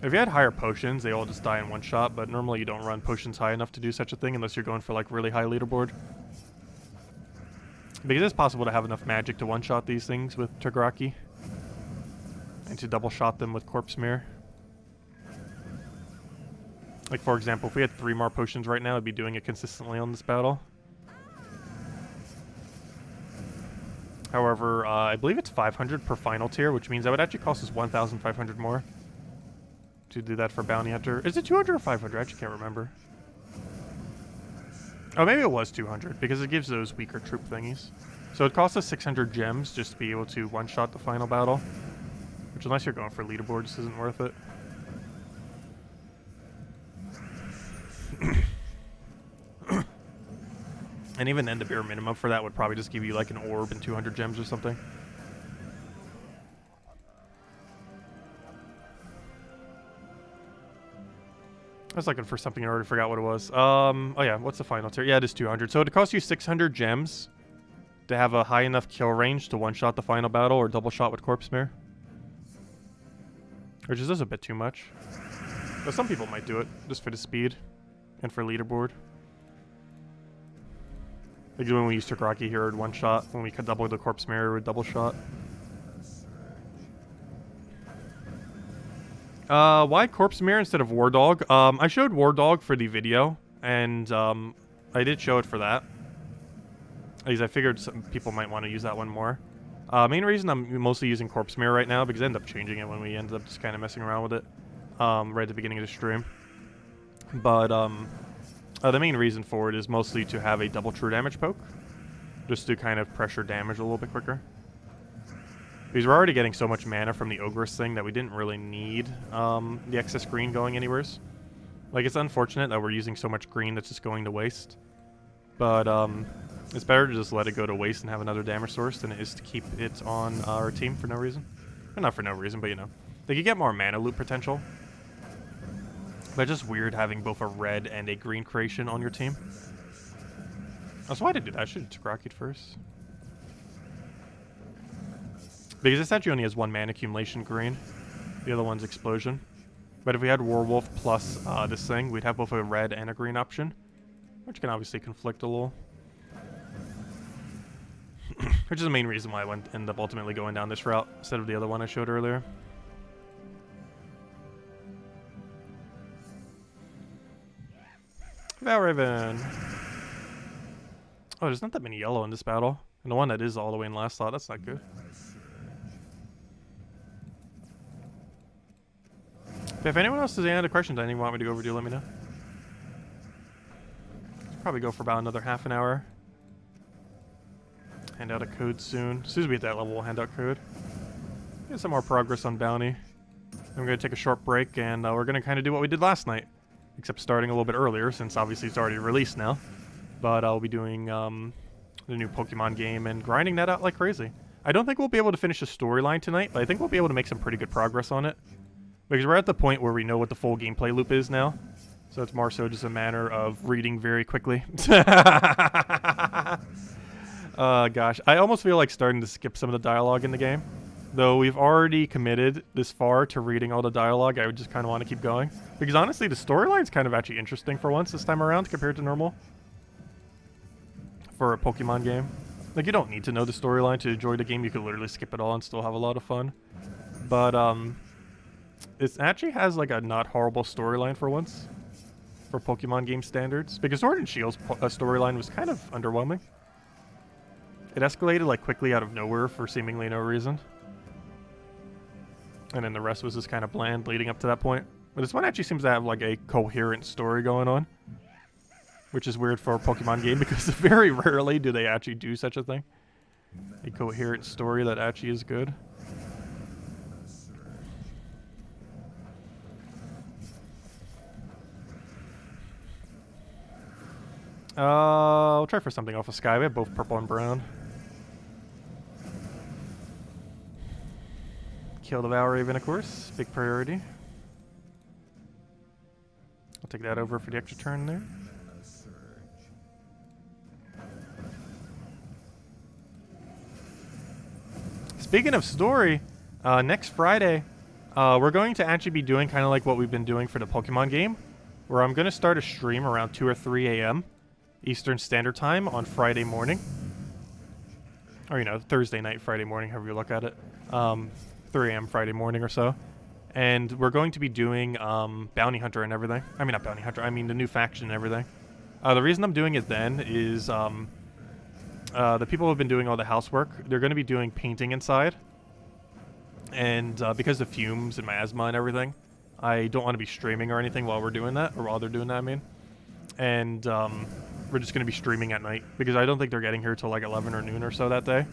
Speaker 1: If you had higher potions, they all just die in one shot, but normally you don't run potions high enough to do such a thing unless you're going for like really high leaderboard. Because it's possible to have enough magic to one-shot these things with Tagaraki. And to double-shot them with Corpse Mirror. Like for example, if we had 3 more potions right now, I'd be doing it consistently on this battle. However, I believe it's 500 per final tier, which means that would actually cost us 1,500 more to do that for Bounty Hunter. Is it 200 or 500? I actually can't remember. Oh, maybe it was 200, because it gives those weaker troop thingies. So it costs us 600 gems just to be able to one-shot the final battle. Which, unless you're going for leaderboard, just isn't worth it. And even then, the bare minimum for that would probably just give you like an orb and 200 gems or something. I was looking for something, I already forgot what it was. Oh yeah, what's the final tier? Yeah, it is 200. So it costs you 600 gems to have a high enough kill range to one-shot the final battle or double shot with Corpse Mirror. Which is just a bit too much. But some people might do it, just for the speed and for leaderboard. Like when we used Tagaraki here, one shot. When we could double the Corpse Mirror, with double shot. Why Corpse Mirror instead of War Dog? I showed War Dog for the video, and I did show it for that. Because I figured some people might want to use that one more. Main reason I'm mostly using Corpse Mirror right now, because I ended up changing it when we ended up just kind of messing around with it. Right at the beginning of the stream. But, the main reason for it is mostly to have a double true damage poke. Just to kind of pressure damage a little bit quicker. Because we're already getting so much mana from the Ogress thing that we didn't really need the excess green going anywheres. Like, it's unfortunate that we're using so much green that's just going to waste. But, it's better to just let it go to waste and have another damage source than it is to keep it on our team for no reason. Well, not for no reason, but you know. Like, you get more mana loop potential. But it's just weird having both a red and a green creation on your team. That's why I did do that. I should have Tagaraki first. Because this actually only has 1 mana accumulation green. The other one's explosion. But if we had Werewolf plus this thing, we'd have both a red and a green option. Which can obviously conflict a little. Which is the main reason why I ended up ultimately going down this route instead of the other one I showed earlier. Valraven. Oh, there's not that many yellow in this battle. And the one that is all the way in last slot, that's not good. If anyone else has any other questions that you want me to go over to, let me know. Probably go for about another half an hour. Hand out a code soon. As soon as we hit that level, we'll hand out code. Get some more progress on bounty. I'm going to take a short break, and we're going to kind of do what we did last night. Except starting a little bit earlier, since obviously it's already released now. But I'll be doing the new Pokemon game and grinding that out like crazy. I don't think we'll be able to finish the storyline tonight, but I think we'll be able to make some pretty good progress on it. Because we're at the point where we know what the full gameplay loop is now. So it's more so just a matter of reading very quickly. Gosh. I almost feel like starting to skip some of the dialogue in the game. Though we've already committed this far to reading all the dialogue, I would just kind of want to keep going. Because honestly, the storyline's kind of actually interesting for once this time around compared to normal. For a Pokemon game. Like, you don't need to know the storyline to enjoy the game. You could literally skip it all and still have a lot of fun. But, it actually has, like, a not horrible storyline for once. For Pokemon game standards. Because Sword and Shield's storyline was kind of underwhelming. It escalated, like, quickly out of nowhere for seemingly no reason. And then the rest was just kind of bland leading up to that point. But this one actually seems to have, like, a coherent story going on. Which is weird for a Pokemon game, because very rarely do they actually do such a thing. A coherent story that actually is good. I'll try for something off of Sky. We have both purple and brown. Kill the Valraven, of course. Big priority. I'll take that over for the extra turn there. Speaking of story, next Friday, we're going to actually be doing kind of like what we've been doing for the Pokemon game, where I'm going to start a stream around 2 or 3 a.m. Eastern Standard Time on Friday morning. Or, you know, Thursday night, Friday morning, however you look at it. 3 a.m. Friday morning or so. And we're going to be doing Bounty Hunter and everything. I mean, not Bounty Hunter, I mean the new faction and everything. The reason I'm doing it then is the people who have been doing all the housework, they're going to be doing painting inside. And because of fumes and my asthma and everything, I don't want to be streaming or anything while we're doing that, or while they're doing that, I mean. And we're just going to be streaming at night, because I don't think they're getting here till like 11 or noon or so that day.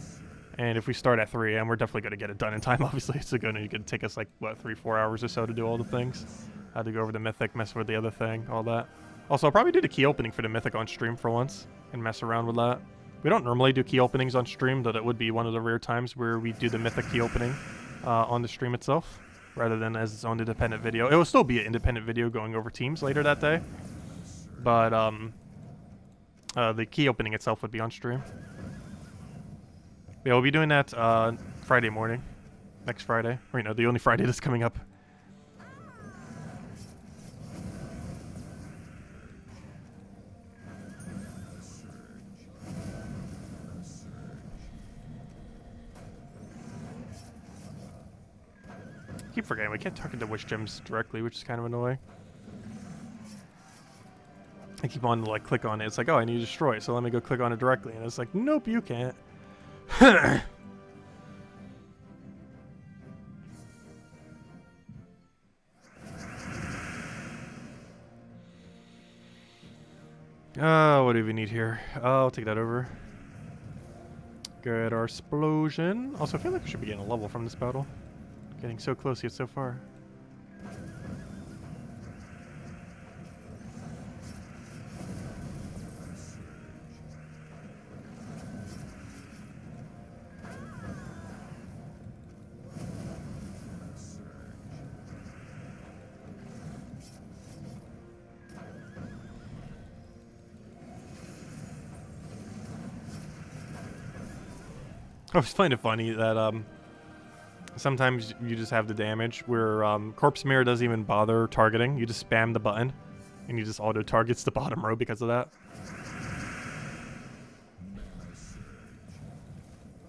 Speaker 1: And if we start at 3 a.m., we're definitely going to get it done in time, obviously. It's going to take us like, what, 3-4 hours or so to do all the things. I had to go over the Mythic, mess with the other thing, all that. Also, I'll probably do the key opening for the Mythic on stream for once, and mess around with that. We don't normally do key openings on stream, though that would be one of the rare times where we do the Mythic key opening on the stream itself, rather than as its own independent video. It will still be an independent video going over teams later that day, but the key opening itself would be on stream. Yeah, we'll be doing that Friday morning, next Friday, or, you know, the only Friday that's coming up. I keep forgetting we can't talk into Wish Gems directly, which is kind of annoying. I keep on to like click on it. It's like, oh, I need to destroy it, so let me go click on it directly, and it's like, nope, you can't. What do we need here? I'll take that over. Good, our explosion. Also, I feel like we should be getting a level from this battle. Getting so close yet so far. I always find it funny that sometimes you just have the damage where Corpse Mirror doesn't even bother targeting. You just spam the button and you just auto targets the bottom row because of that.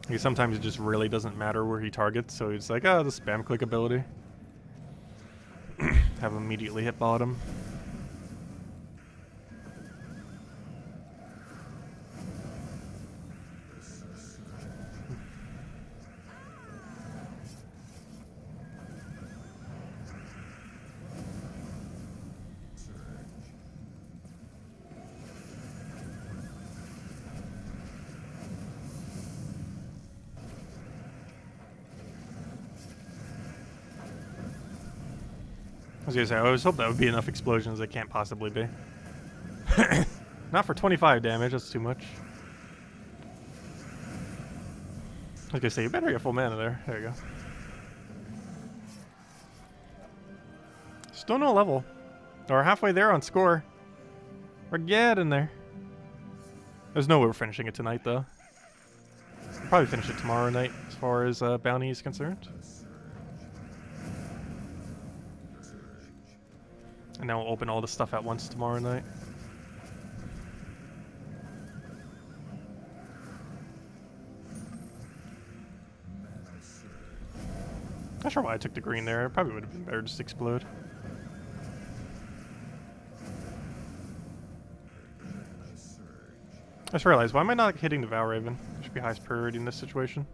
Speaker 1: Like, sometimes it just really doesn't matter where he targets, so it's like, oh, the spam click ability. Have him immediately hit bottom. I was gonna say, I always hope that would be enough explosions. It can't possibly be. Not for 25 damage, that's too much. I was gonna say, you better get full mana there. There you go. Still no level. Or halfway there on score. We're getting there. There's no way we're finishing it tonight, though. Probably finish it tomorrow night, as far as bounty is concerned. And then we'll open all the stuff at once tomorrow night. Not sure why I took the green there. It probably would have been better just to explode. I just realized, why am I not hitting the Valraven? It should be highest priority in this situation.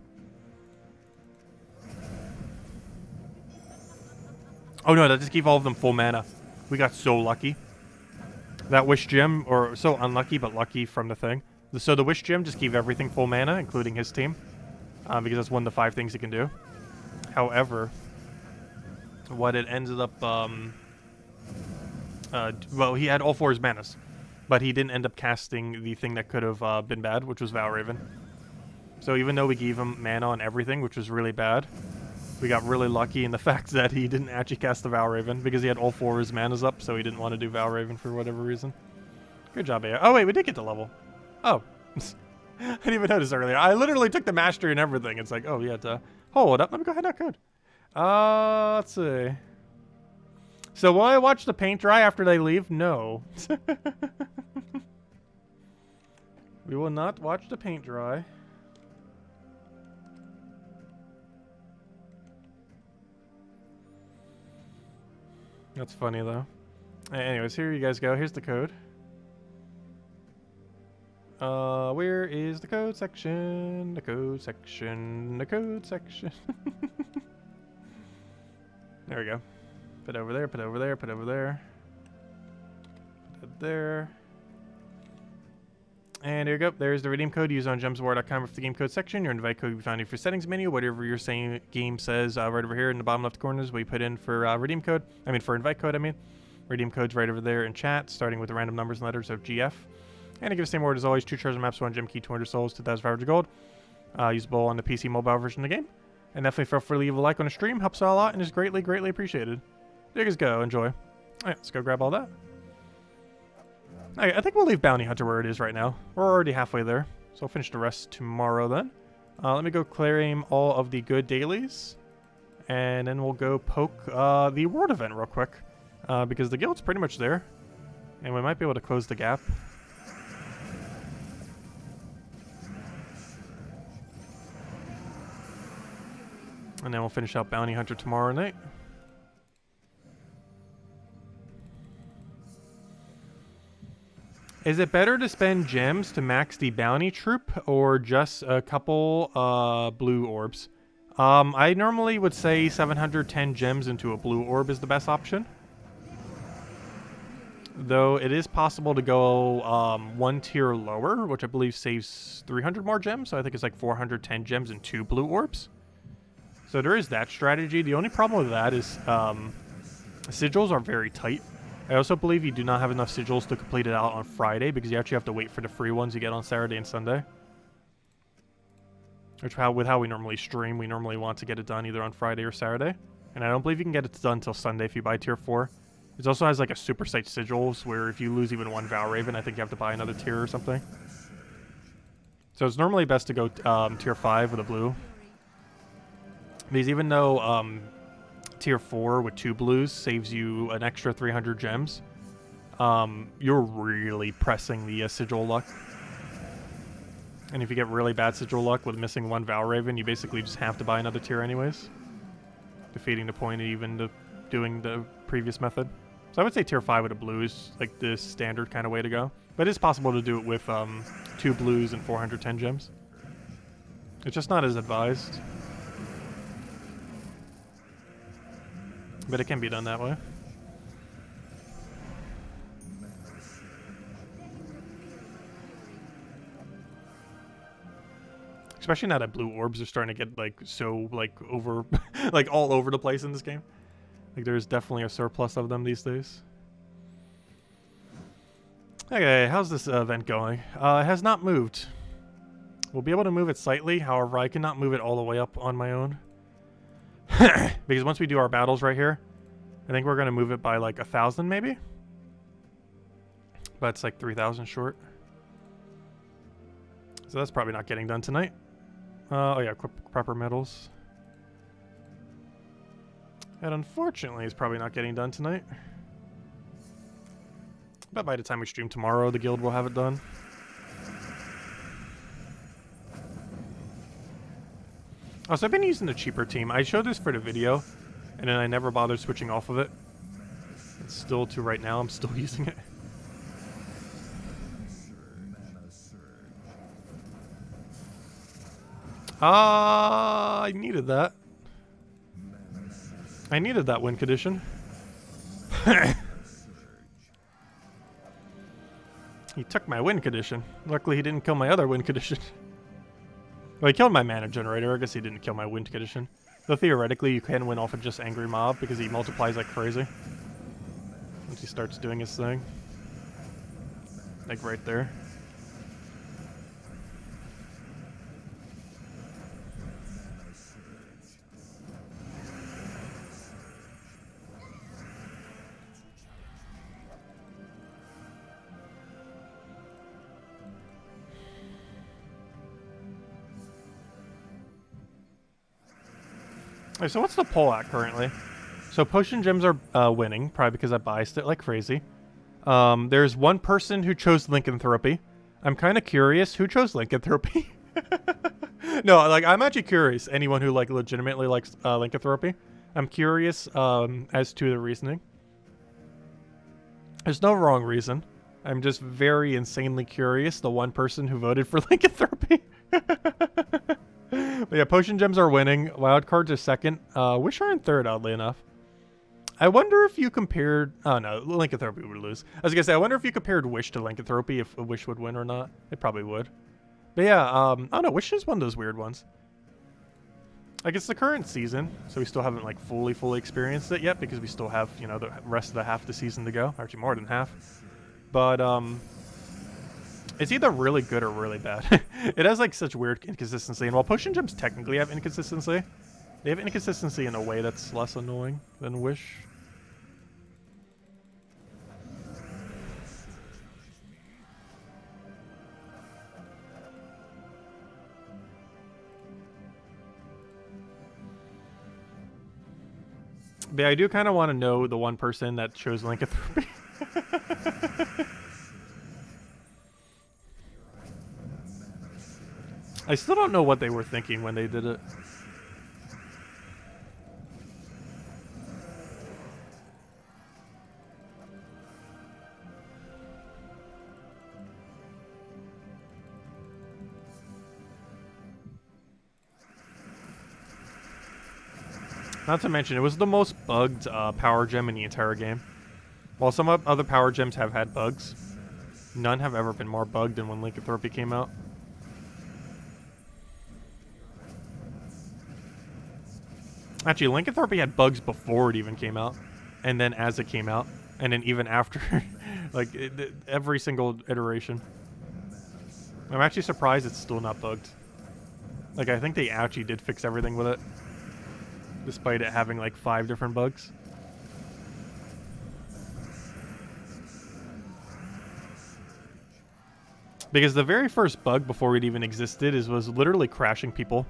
Speaker 1: Oh no, that just gave all of them full mana. We got so lucky. That Wish Gem, or so unlucky but lucky from the thing. So the Wish Gem just gave everything full mana, including his team. Because that's one of the 5 things he can do. However, what it ended up, well, he had all 4 his manas. But he didn't end up casting the thing that could have been bad, which was Valraven. So even though we gave him mana on everything, which was really bad, we got really lucky in the fact that he didn't actually cast the Valraven, because he had all 4 of his manas up, so he didn't want to do Valraven for whatever reason. Good job, AI. Oh wait, we did get to level. Oh. I didn't even notice earlier. I literally took the mastery and everything. It's like, oh, we had to hold up. Let me go ahead and code. Let's see. So will I watch the paint dry after they leave? No. We will not watch the paint dry. That's funny though. Anyways, here you guys go. Here's the code. Where is the code section? The code section. The code section. There we go. Put over there, put over there, put over there. Put it there. And here you go. There's the redeem code. Use on gemswar.com for the game code section. Your invite code will be found in your settings menu. Whatever your game says right over here in the bottom left corners, we put in for redeem code. I mean, for invite code, I mean. Redeem code's right over there in chat, starting with the random numbers and letters of GF. And to give the same word as always, 2 treasure maps, 1 gem key, 200 souls, 2,500 gold. Usable on the PC mobile version of the game. And definitely feel free to leave a like on the stream. Helps out a lot and is greatly, greatly appreciated. There you guys go. Enjoy. Alright, let's go grab all that. I think we'll leave Bounty Hunter where it is right now. We're already halfway there. So I'll finish the rest tomorrow then. Let me go claim all of the good dailies. And then we'll go poke the world event real quick. Because the guild's pretty much there. And we might be able to close the gap. And then we'll finish out Bounty Hunter tomorrow night. Is it better to spend gems to max the bounty troop or just a couple blue orbs? I normally would say 710 gems into a blue orb is the best option. Though it is possible to go 1 tier lower, which I believe saves 300 more gems. So I think it's like 410 gems and 2 blue orbs. So there is that strategy. The only problem with that is sigils are very tight. I also believe you do not have enough sigils to complete it out on Friday because you actually have to wait for the free ones you get on Saturday and Sunday. Which with how we normally stream, we normally want to get it done either on Friday or Saturday. And I don't believe you can get it done until Sunday if you buy tier 4. It also has like a super site sigils where if you lose even 1 Valraven, I think you have to buy another tier or something. So it's normally best to go tier 5 with a blue. Because even though tier 4 with 2 blues saves you an extra 300 gems, you're really pressing the sigil luck. And if you get really bad sigil luck with missing 1 Valraven, you basically just have to buy another tier anyways. Defeating the point of even doing the previous method. So I would say tier 5 with a blue is like the standard kind of way to go. But it is possible to do it with 2 blues and 410 gems. It's just not as advised. But it can be done that way. Especially now that blue orbs are starting to get like so like over like all over the place in this game. Like, there's definitely a surplus of them these days. Okay, how's this event going? It has not moved. We'll be able to move it slightly, however, I cannot move it all the way up on my own. Because once we do our battles right here, I think we're going to move it by like 1,000 maybe? But it's like 3,000 short. So that's probably not getting done tonight. Oh yeah, proper medals. And unfortunately, it's probably not getting done tonight. But by the time we stream tomorrow, the guild will have it done. Also, I've been using the cheaper team. I showed this for the video, and then I never bothered switching off of it. It's still to right now, I'm still using it. I needed that. I needed that win condition. He took my win condition. Luckily, he didn't kill my other win condition. Well, he killed my mana generator. I guess he didn't kill my win condition. Though theoretically, you can win off of just Angry Mob because he multiplies like crazy. Once he starts doing his thing. Like right there. So what's the poll at currently? So potion gems are winning, probably because I biased it like crazy. There's one person who chose lycanthropy. I'm kind of curious who chose lycanthropy. No, like I'm actually curious. Anyone who like legitimately likes lycanthropy, I'm curious as to the reasoning. There's no wrong reason. I'm just very insanely curious. The one person who voted for lycanthropy. But yeah, potion gems are winning. Wildcards are second. Wish are in third, oddly enough. I wonder if you compared... Oh, no. Lycanthropy would lose. I was going to say, I wonder if you compared Wish to Lycanthropy, if a Wish would win or not. It probably would. But yeah, I don't know. Wish is one of those weird ones. Like, it's the current season, so we still haven't, like, fully experienced it yet, because we still have, you know, the rest of the half the season to go. Actually, more than half. But, it's either really good or really bad. It has like such weird inconsistency, and while potion gems technically have inconsistency, they have inconsistency in a way that's less annoying than Wish. But I do kind of want to know the one person that chose lycanthropy. I still don't know what they were thinking when they did it. Not to mention, it was the most bugged power gem in the entire game. While some other power gems have had bugs, none have ever been more bugged than when lycanthropy came out. Actually, lycanthropy had bugs before it even came out, and then as it came out, and then even after, like every single iteration. I'm actually surprised it's still not bugged. Like, I think they actually did fix everything with it, despite it having like 5 different bugs. Because the very first bug before it even existed was literally crashing people.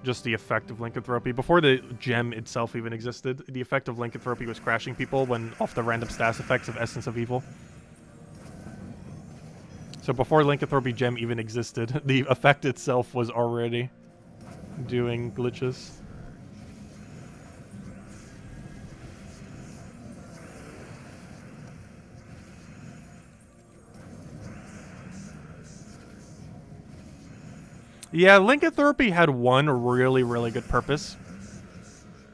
Speaker 1: Just the effect of lycanthropy. Before the gem itself even existed, the effect of lycanthropy was crashing people when off the random stats effects of Essence of Evil. So before lycanthropy gem even existed, the effect itself was already doing glitches. Yeah, lycanthropy had one really good purpose.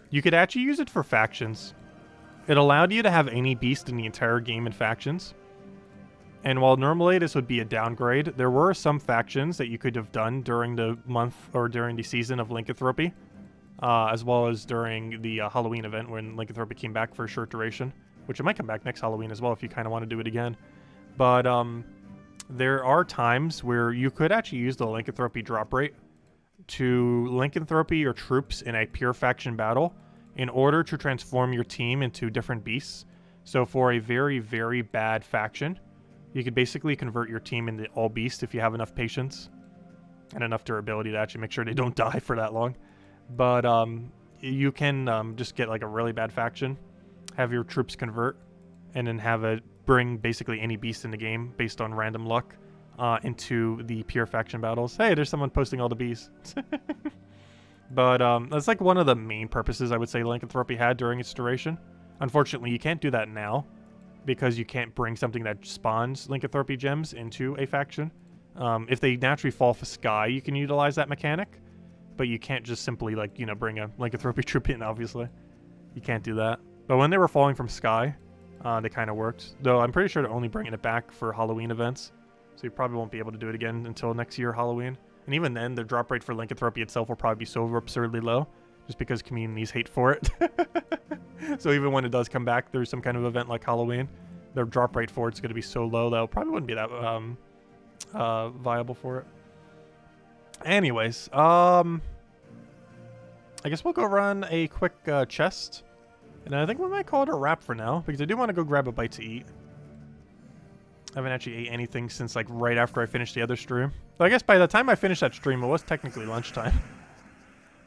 Speaker 1: You could actually use it for factions. It allowed you to have any beast in the entire game in factions. And while normally this would be a downgrade, there were some factions that you could have done during the month or during the season of lycanthropy as well as during the Halloween event when Lycanthropy came back for a short duration, which it might come back next Halloween as well if you kind of want to do it again. But there are times where you could actually use the Lycanthropy drop rate to Lycanthropy your troops in a pure faction battle in order to transform your team into different beasts. So for a very, very bad faction, you could basically convert your team into all beasts if you have enough patience and enough durability to actually make sure they don't die for that long. But you can just get like a really bad faction, have your troops convert, and then have it bring basically any beast in the game based on random luck into the pure faction battles. Hey, there's someone posting all the beasts. But that's like one of the main purposes I would say Lycanthropy had during its duration. Unfortunately, you can't do that now because you can't bring something that spawns Lycanthropy gems into a faction. If they naturally fall for Sky, you can utilize that mechanic, but you can't just simply, like, you know, bring a Lycanthropy troop in, obviously. You can't do that. But when they were falling from Sky, they kind of worked. Though I'm pretty sure they're only bringing it back for Halloween events, so you probably won't be able to do it again until next year, Halloween. And even then, the drop rate for Lycanthropy itself will probably be so absurdly low, just because communities hate for it. So even when it does come back through some kind of event like Halloween, the drop rate for it's going to be so low that it probably wouldn't be that viable for it. Anyways, I guess we'll go run a quick chest, and I think we might call it a wrap for now, because I do want to go grab a bite to eat. I haven't actually ate anything since like right after I finished the other stream. So I guess by the time I finished that stream, it was technically lunchtime.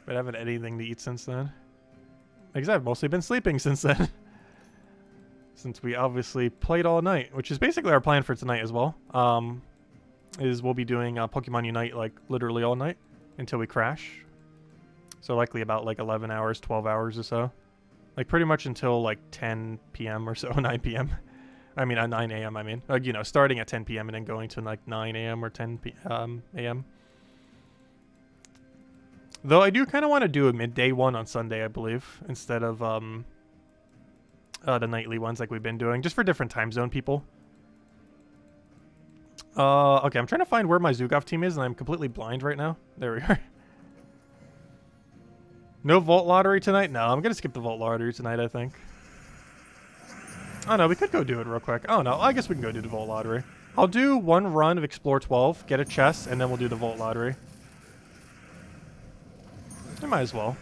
Speaker 1: But I haven't had anything to eat since then. Because I've mostly been sleeping since then. Since we obviously played all night, which is basically our plan for tonight as well. Is we'll be doing Pokemon Unite like literally all night until we crash. So likely about like 11 hours, 12 hours or so. Like pretty much until like 10 p.m. or so, 9 p.m. I mean, 9 a.m. I mean, like, you know, starting at 10 p.m. and then going to like 9 a.m. or 10 a.m. Though I do kind of want to do a midday one on Sunday, I believe, instead of the nightly ones like we've been doing, just for different time zone people. Okay, I'm trying to find where my Zugov team is, and I'm completely blind right now. There we are. No Vault Lottery tonight? No, I'm going to skip the Vault Lottery tonight, I think. Oh, no, we could go do it real quick. Oh, no, I guess we can go do the Vault Lottery. I'll do one run of Explore 12, get a chest, and then we'll do the Vault Lottery. I might as well.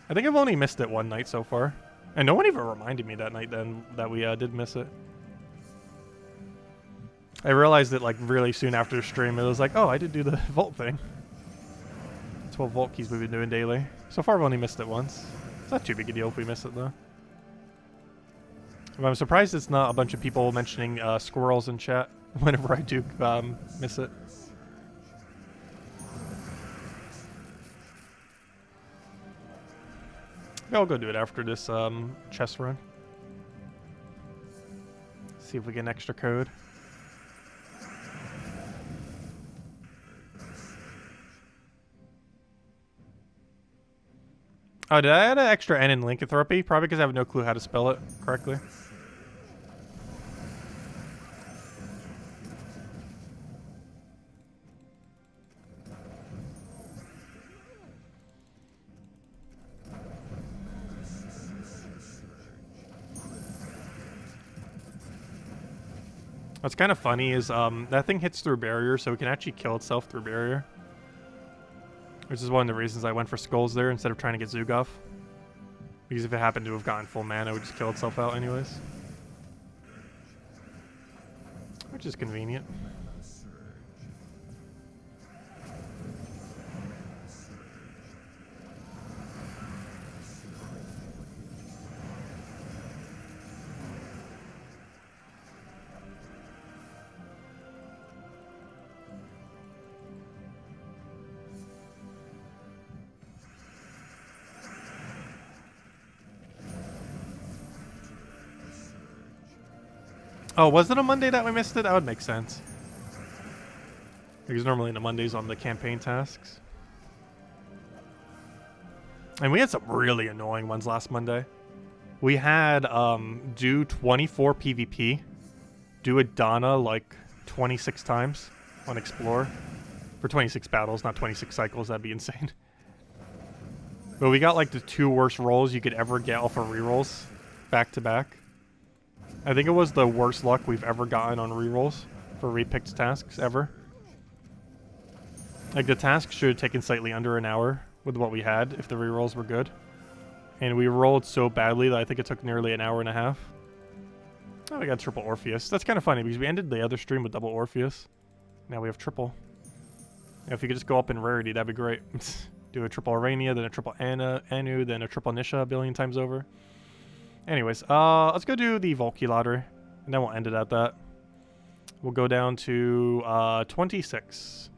Speaker 1: I think I've only missed it one night so far. And no one even reminded me that night then that we did miss it. I realized it like really soon after the stream. It was like, oh, I did do the Vault thing. 12 Vault keys we've been doing daily. So far, I've only missed it once. It's not too big a deal if we miss it, though. But I'm surprised it's not a bunch of people mentioning squirrels in chat whenever I do miss it. Yeah, I'll go do it after this chest run. See if we get an extra code. Oh, did I add an extra N in Lycanthropy? Probably because I have no clue how to spell it correctly. What's kind of funny is that thing hits through barrier, so it can actually kill itself through barrier. Which is one of the reasons I went for skulls there instead of trying to get Zugov. Because if it happened to have gotten full mana, it would just kill itself out anyways. Which is convenient. Oh, was it a Monday that we missed it? That would make sense. Because normally the Mondays on the campaign tasks. And we had some really annoying ones last Monday. We had do 24 PvP, do a Donna like 26 times on Explore. For 26 battles, not 26 cycles, that'd be insane. But we got like the 2 worst rolls you could ever get off of rerolls back to back. I think it was the worst luck we've ever gotten on rerolls for repicked tasks ever. Like the task should have taken slightly under an hour with what we had if the rerolls were good. And we rolled so badly that I think it took nearly an hour and a half. Oh, we got triple Orpheus. That's kind of funny because we ended the other stream with double Orpheus. Now we have triple. Now, if you could just go up in rarity, that'd be great. Do a triple Arania, then a triple Anu, then a triple Nisha a billion times over. Anyways, let's go do the Volkey lottery, and then we'll end it at that. We'll go down to 26.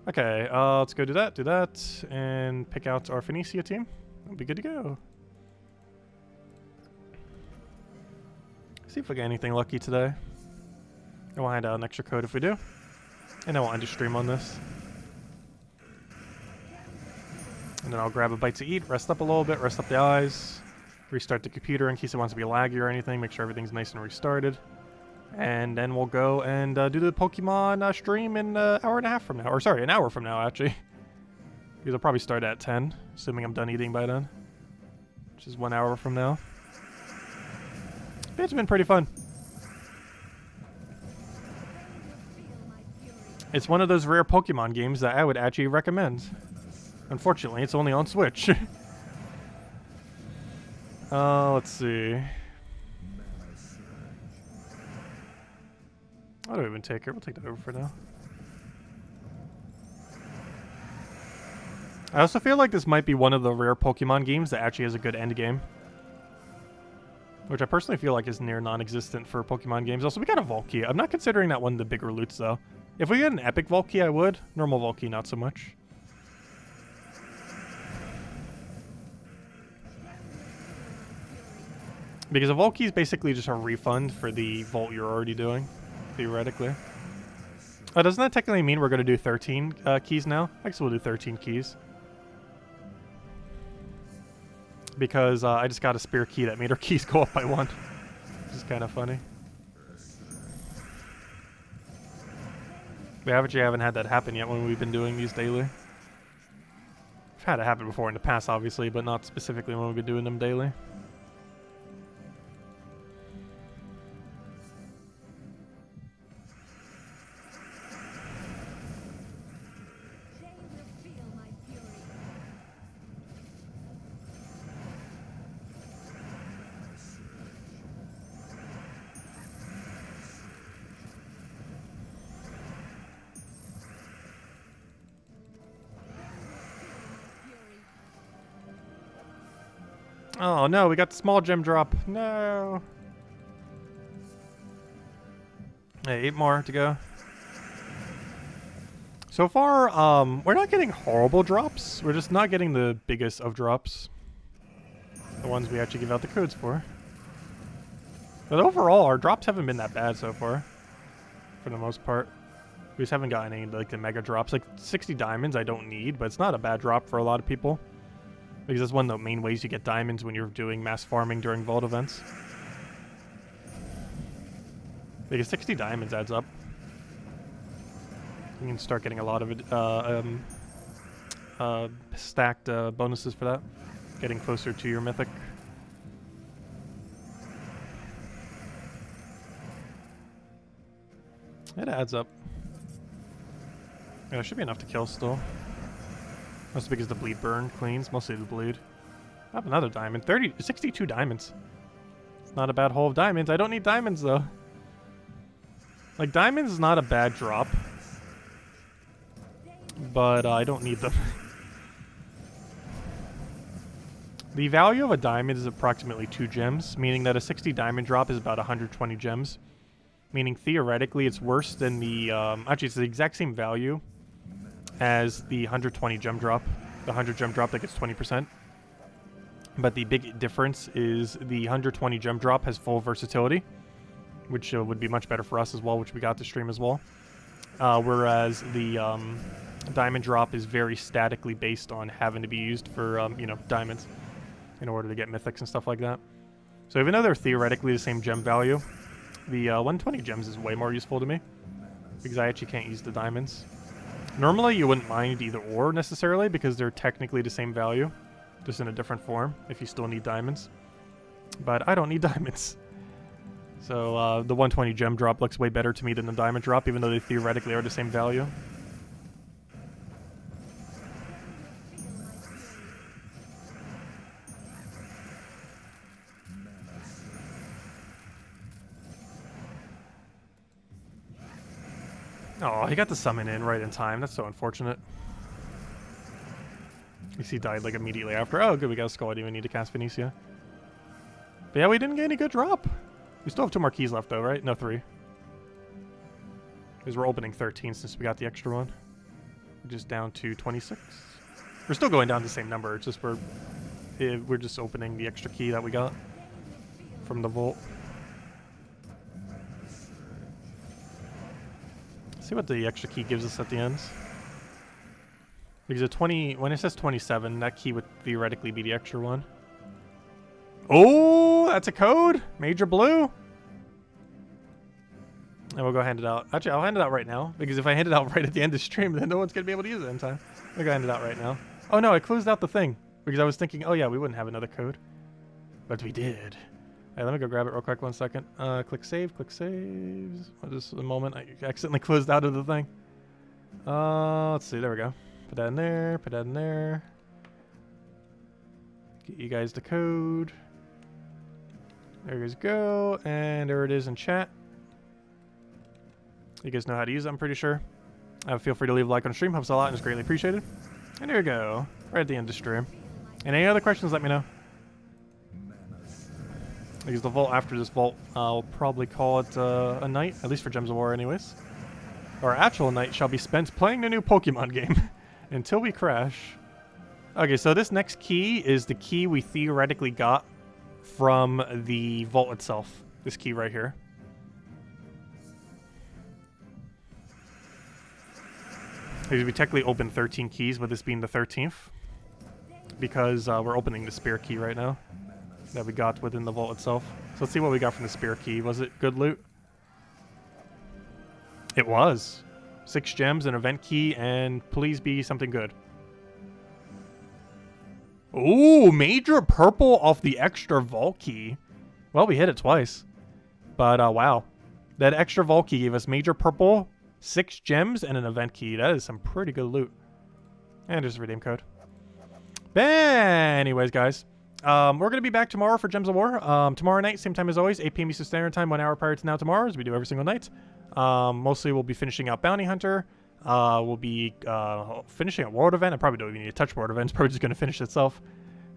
Speaker 1: Okay, let's go do that, and pick out our Phoenicia team. We'll be good to go. See if we get anything lucky today. And we'll hand out an extra code if we do. And then we'll end the stream on this. And then I'll grab a bite to eat, rest up a little bit, rest up the eyes, restart the computer in case it wants to be laggy or anything, make sure everything's nice and restarted. And then we'll go and do the Pokemon stream in an hour and a half from now. Or sorry, an hour from now, actually. Because I'll probably start at 10, assuming I'm done eating by then. Which is 1 hour from now. It's been pretty fun. It's one of those rare Pokemon games that I would actually recommend. Unfortunately, it's only on Switch. Let's see. I don't even take it. We'll take that over for now. I also feel like this might be one of the rare Pokemon games that actually has a good end game. Which I personally feel like is near non-existent for Pokemon games. Also, we got a Volkey. I'm not considering that one the bigger loots, though. If we get an epic Volkey, I would. Normal Volkey, not so much. Because a Volkey is basically just a refund for the Volt you're already doing, theoretically. Doesn't that technically mean we're going to do 13 keys now? I guess we'll do 13 keys. Because I just got a spare key that made our keys go up by 1. Which is kind of funny. We actually haven't had that happen yet when we've been doing these daily. We've had it happen before in the past, obviously, but not specifically when we've been doing them daily. Oh no, we got the small gem drop. No. Hey, 8 more to go. So far, we're not getting horrible drops. We're just not getting the biggest of drops. The ones we actually give out the codes for. But overall, our drops haven't been that bad so far. For the most part. We just haven't gotten any, like, the mega drops. Like, 60 diamonds I don't need, but it's not a bad drop for a lot of people. Because that's one of the main ways you get diamonds when you're doing mass farming during vault events. Because 60 diamonds adds up. You can start getting a lot of stacked bonuses for that. Getting closer to your mythic. It adds up. Yeah, it should be enough to kill still. Mostly because the bleed burn cleans, mostly the bleed. I have another diamond. 62 diamonds. It's not a bad hole of diamonds. I don't need diamonds though. Like, diamonds is not a bad drop. But I don't need them. The value of a diamond is approximately 2 gems, meaning that a 60 diamond drop is about 120 gems. Meaning theoretically it's worse than the, actually it's the exact same value as the 120 gem drop. The 100 gem drop that gets 20%. But the big difference is the 120 gem drop has full versatility, which would be much better for us as well, which we got to stream as well. Whereas the diamond drop is very statically based on having to be used for, you know, diamonds in order to get mythics and stuff like that. So even though they're theoretically the same gem value, the 120 gems is way more useful to me because I actually can't use the diamonds. Normally you wouldn't mind either or necessarily because they're technically the same value, just in a different form if you still need diamonds. But I don't need diamonds. So the 120 gem drop looks way better to me than the diamond drop, even though they theoretically are the same value. Oh, he got the summon in right in time. That's so unfortunate. At least he died like immediately after. Oh, good, we got a skull. I didn't even need to cast Phoenicia. But yeah, we didn't get any good drop. We still have 2 more keys left though, right? No, 3. Because we're opening 13 since we got the extra one. We're just down to 26. We're still going down the same number. It's just we're just opening the extra key that we got from the vault. See what the extra key gives us at the end. Because when it says 27, that key would theoretically be the extra one. Oh, that's a code. Major blue. And we'll go hand it out. Actually, I'll hand it out right now. Because if I hand it out right at the end of the stream, then no one's going to be able to use it in time. I'll go hand it out right now. Oh no, I closed out the thing. Because I was thinking, oh yeah, we wouldn't have another code. But we did. Alright, let me go grab it real quick 1 second. Click save, click saves. Just a moment. I accidentally closed out of the thing. Let's see, there we go. Put that in there, put that in there. Get you guys the code. There you guys go. And there it is in chat. You guys know how to use it, I'm pretty sure. Feel free to leave a like on stream. Helps a lot and is greatly appreciated. And there you go. Right at the end of the stream. And any other questions, let me know. Because the vault after this vault, I'll probably call it a night, at least for Gems of War anyways. Our actual night shall be spent playing the new Pokemon game until we crash. Okay, so this next key is the key we theoretically got from the vault itself. This key right here. Because we technically opened 13 keys, with this being the 13th. Because we're opening the spear key right now that we got within the vault itself. So let's see what we got from the spear key. Was it good loot? It was. 6 gems, an event key, and please be something good. Ooh, major purple off the extra vault key. Well, we hit it twice. But wow. That extra vault key gave us major purple, 6 gems, and an event key. That is some pretty good loot. And there's a redeem code. But anyways, guys. We're going to be back tomorrow for Gems of War. Tomorrow night, same time as always, 8 p.m. Eastern Standard Time, 1 hour prior to now tomorrow, as we do every single night. Mostly we'll be finishing out Bounty Hunter. We'll be finishing a World Event. I probably don't even need to touch World Event. It's probably just going to finish itself.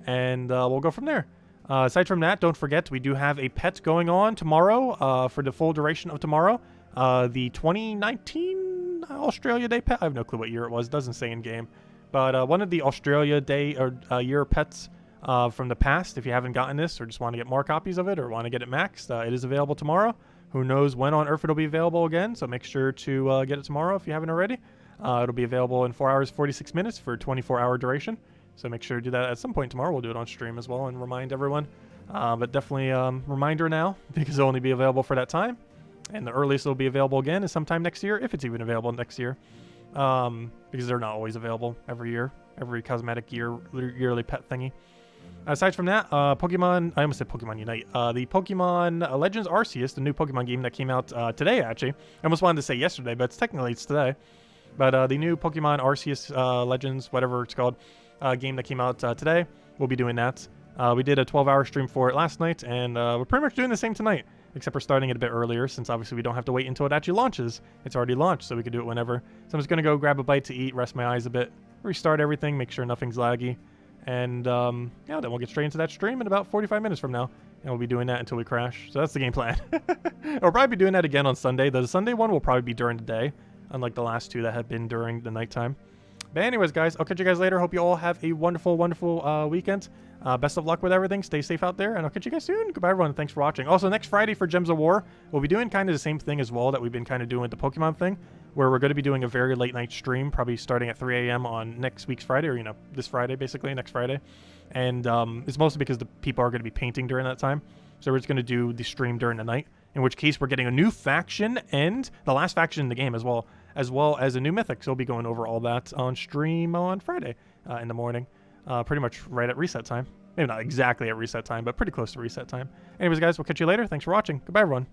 Speaker 1: And we'll go from there. Aside from that, don't forget, we do have a pet going on tomorrow for the full duration of tomorrow. The 2019 Australia Day pet. I have no clue what year it was. It doesn't say in-game. But one of the Australia Day or year pets from the past, if you haven't gotten this or just want to get more copies of it or want to get it maxed, it is available tomorrow. Who knows when on Earth it'll be available again, so make sure to get it tomorrow if you haven't already. It'll be available in 4 hours, 46 minutes for a 24-hour duration, so make sure to do that at some point tomorrow. We'll do it on stream as well and remind everyone. But definitely reminder now, because it'll only be available for that time, and the earliest it'll be available again is sometime next year, if it's even available next year, because they're not always available every year, every cosmetic yearly pet thingy. Aside from that, Pokemon, I almost said Pokemon Unite. The Pokemon Legends Arceus, the new Pokemon game that came out today, actually. I almost wanted to say yesterday, but it's today. But the new Pokemon Arceus Legends, whatever it's called, game that came out today, we'll be doing that. We did a 12-hour stream for it last night, and we're pretty much doing the same tonight, except we're starting it a bit earlier, since obviously we don't have to wait until it actually launches. It's already launched, so we can do it whenever. So I'm just going to go grab a bite to eat, rest my eyes a bit, restart everything, make sure nothing's laggy. And, yeah, then we'll get straight into that stream in about 45 minutes from now. And we'll be doing that until we crash. So that's the game plan. We'll probably be doing that again on Sunday. The Sunday one will probably be during the day, unlike the last 2 that have been during the nighttime. But anyways, guys, I'll catch you guys later. Hope you all have a wonderful, wonderful weekend. Best of luck with everything. Stay safe out there, and I'll catch you guys soon. Goodbye, everyone. Thanks for watching. Also, next Friday for Gems of War, we'll be doing kind of the same thing as well that we've been kind of doing with the Pokemon thing, where we're going to be doing a very late night stream, probably starting at 3 a.m. on next week's Friday, or, this Friday, basically, next Friday. And it's mostly because the people are going to be painting during that time. So we're just going to do the stream during the night, in which case we're getting a new faction and the last faction in the game as well as a new mythic. So we'll be going over all that on stream on Friday in the morning. pretty much right at reset time. Maybe not exactly at reset time, but pretty close to reset time. Anyways, guys, we'll catch you later. Thanks for watching. Goodbye, everyone.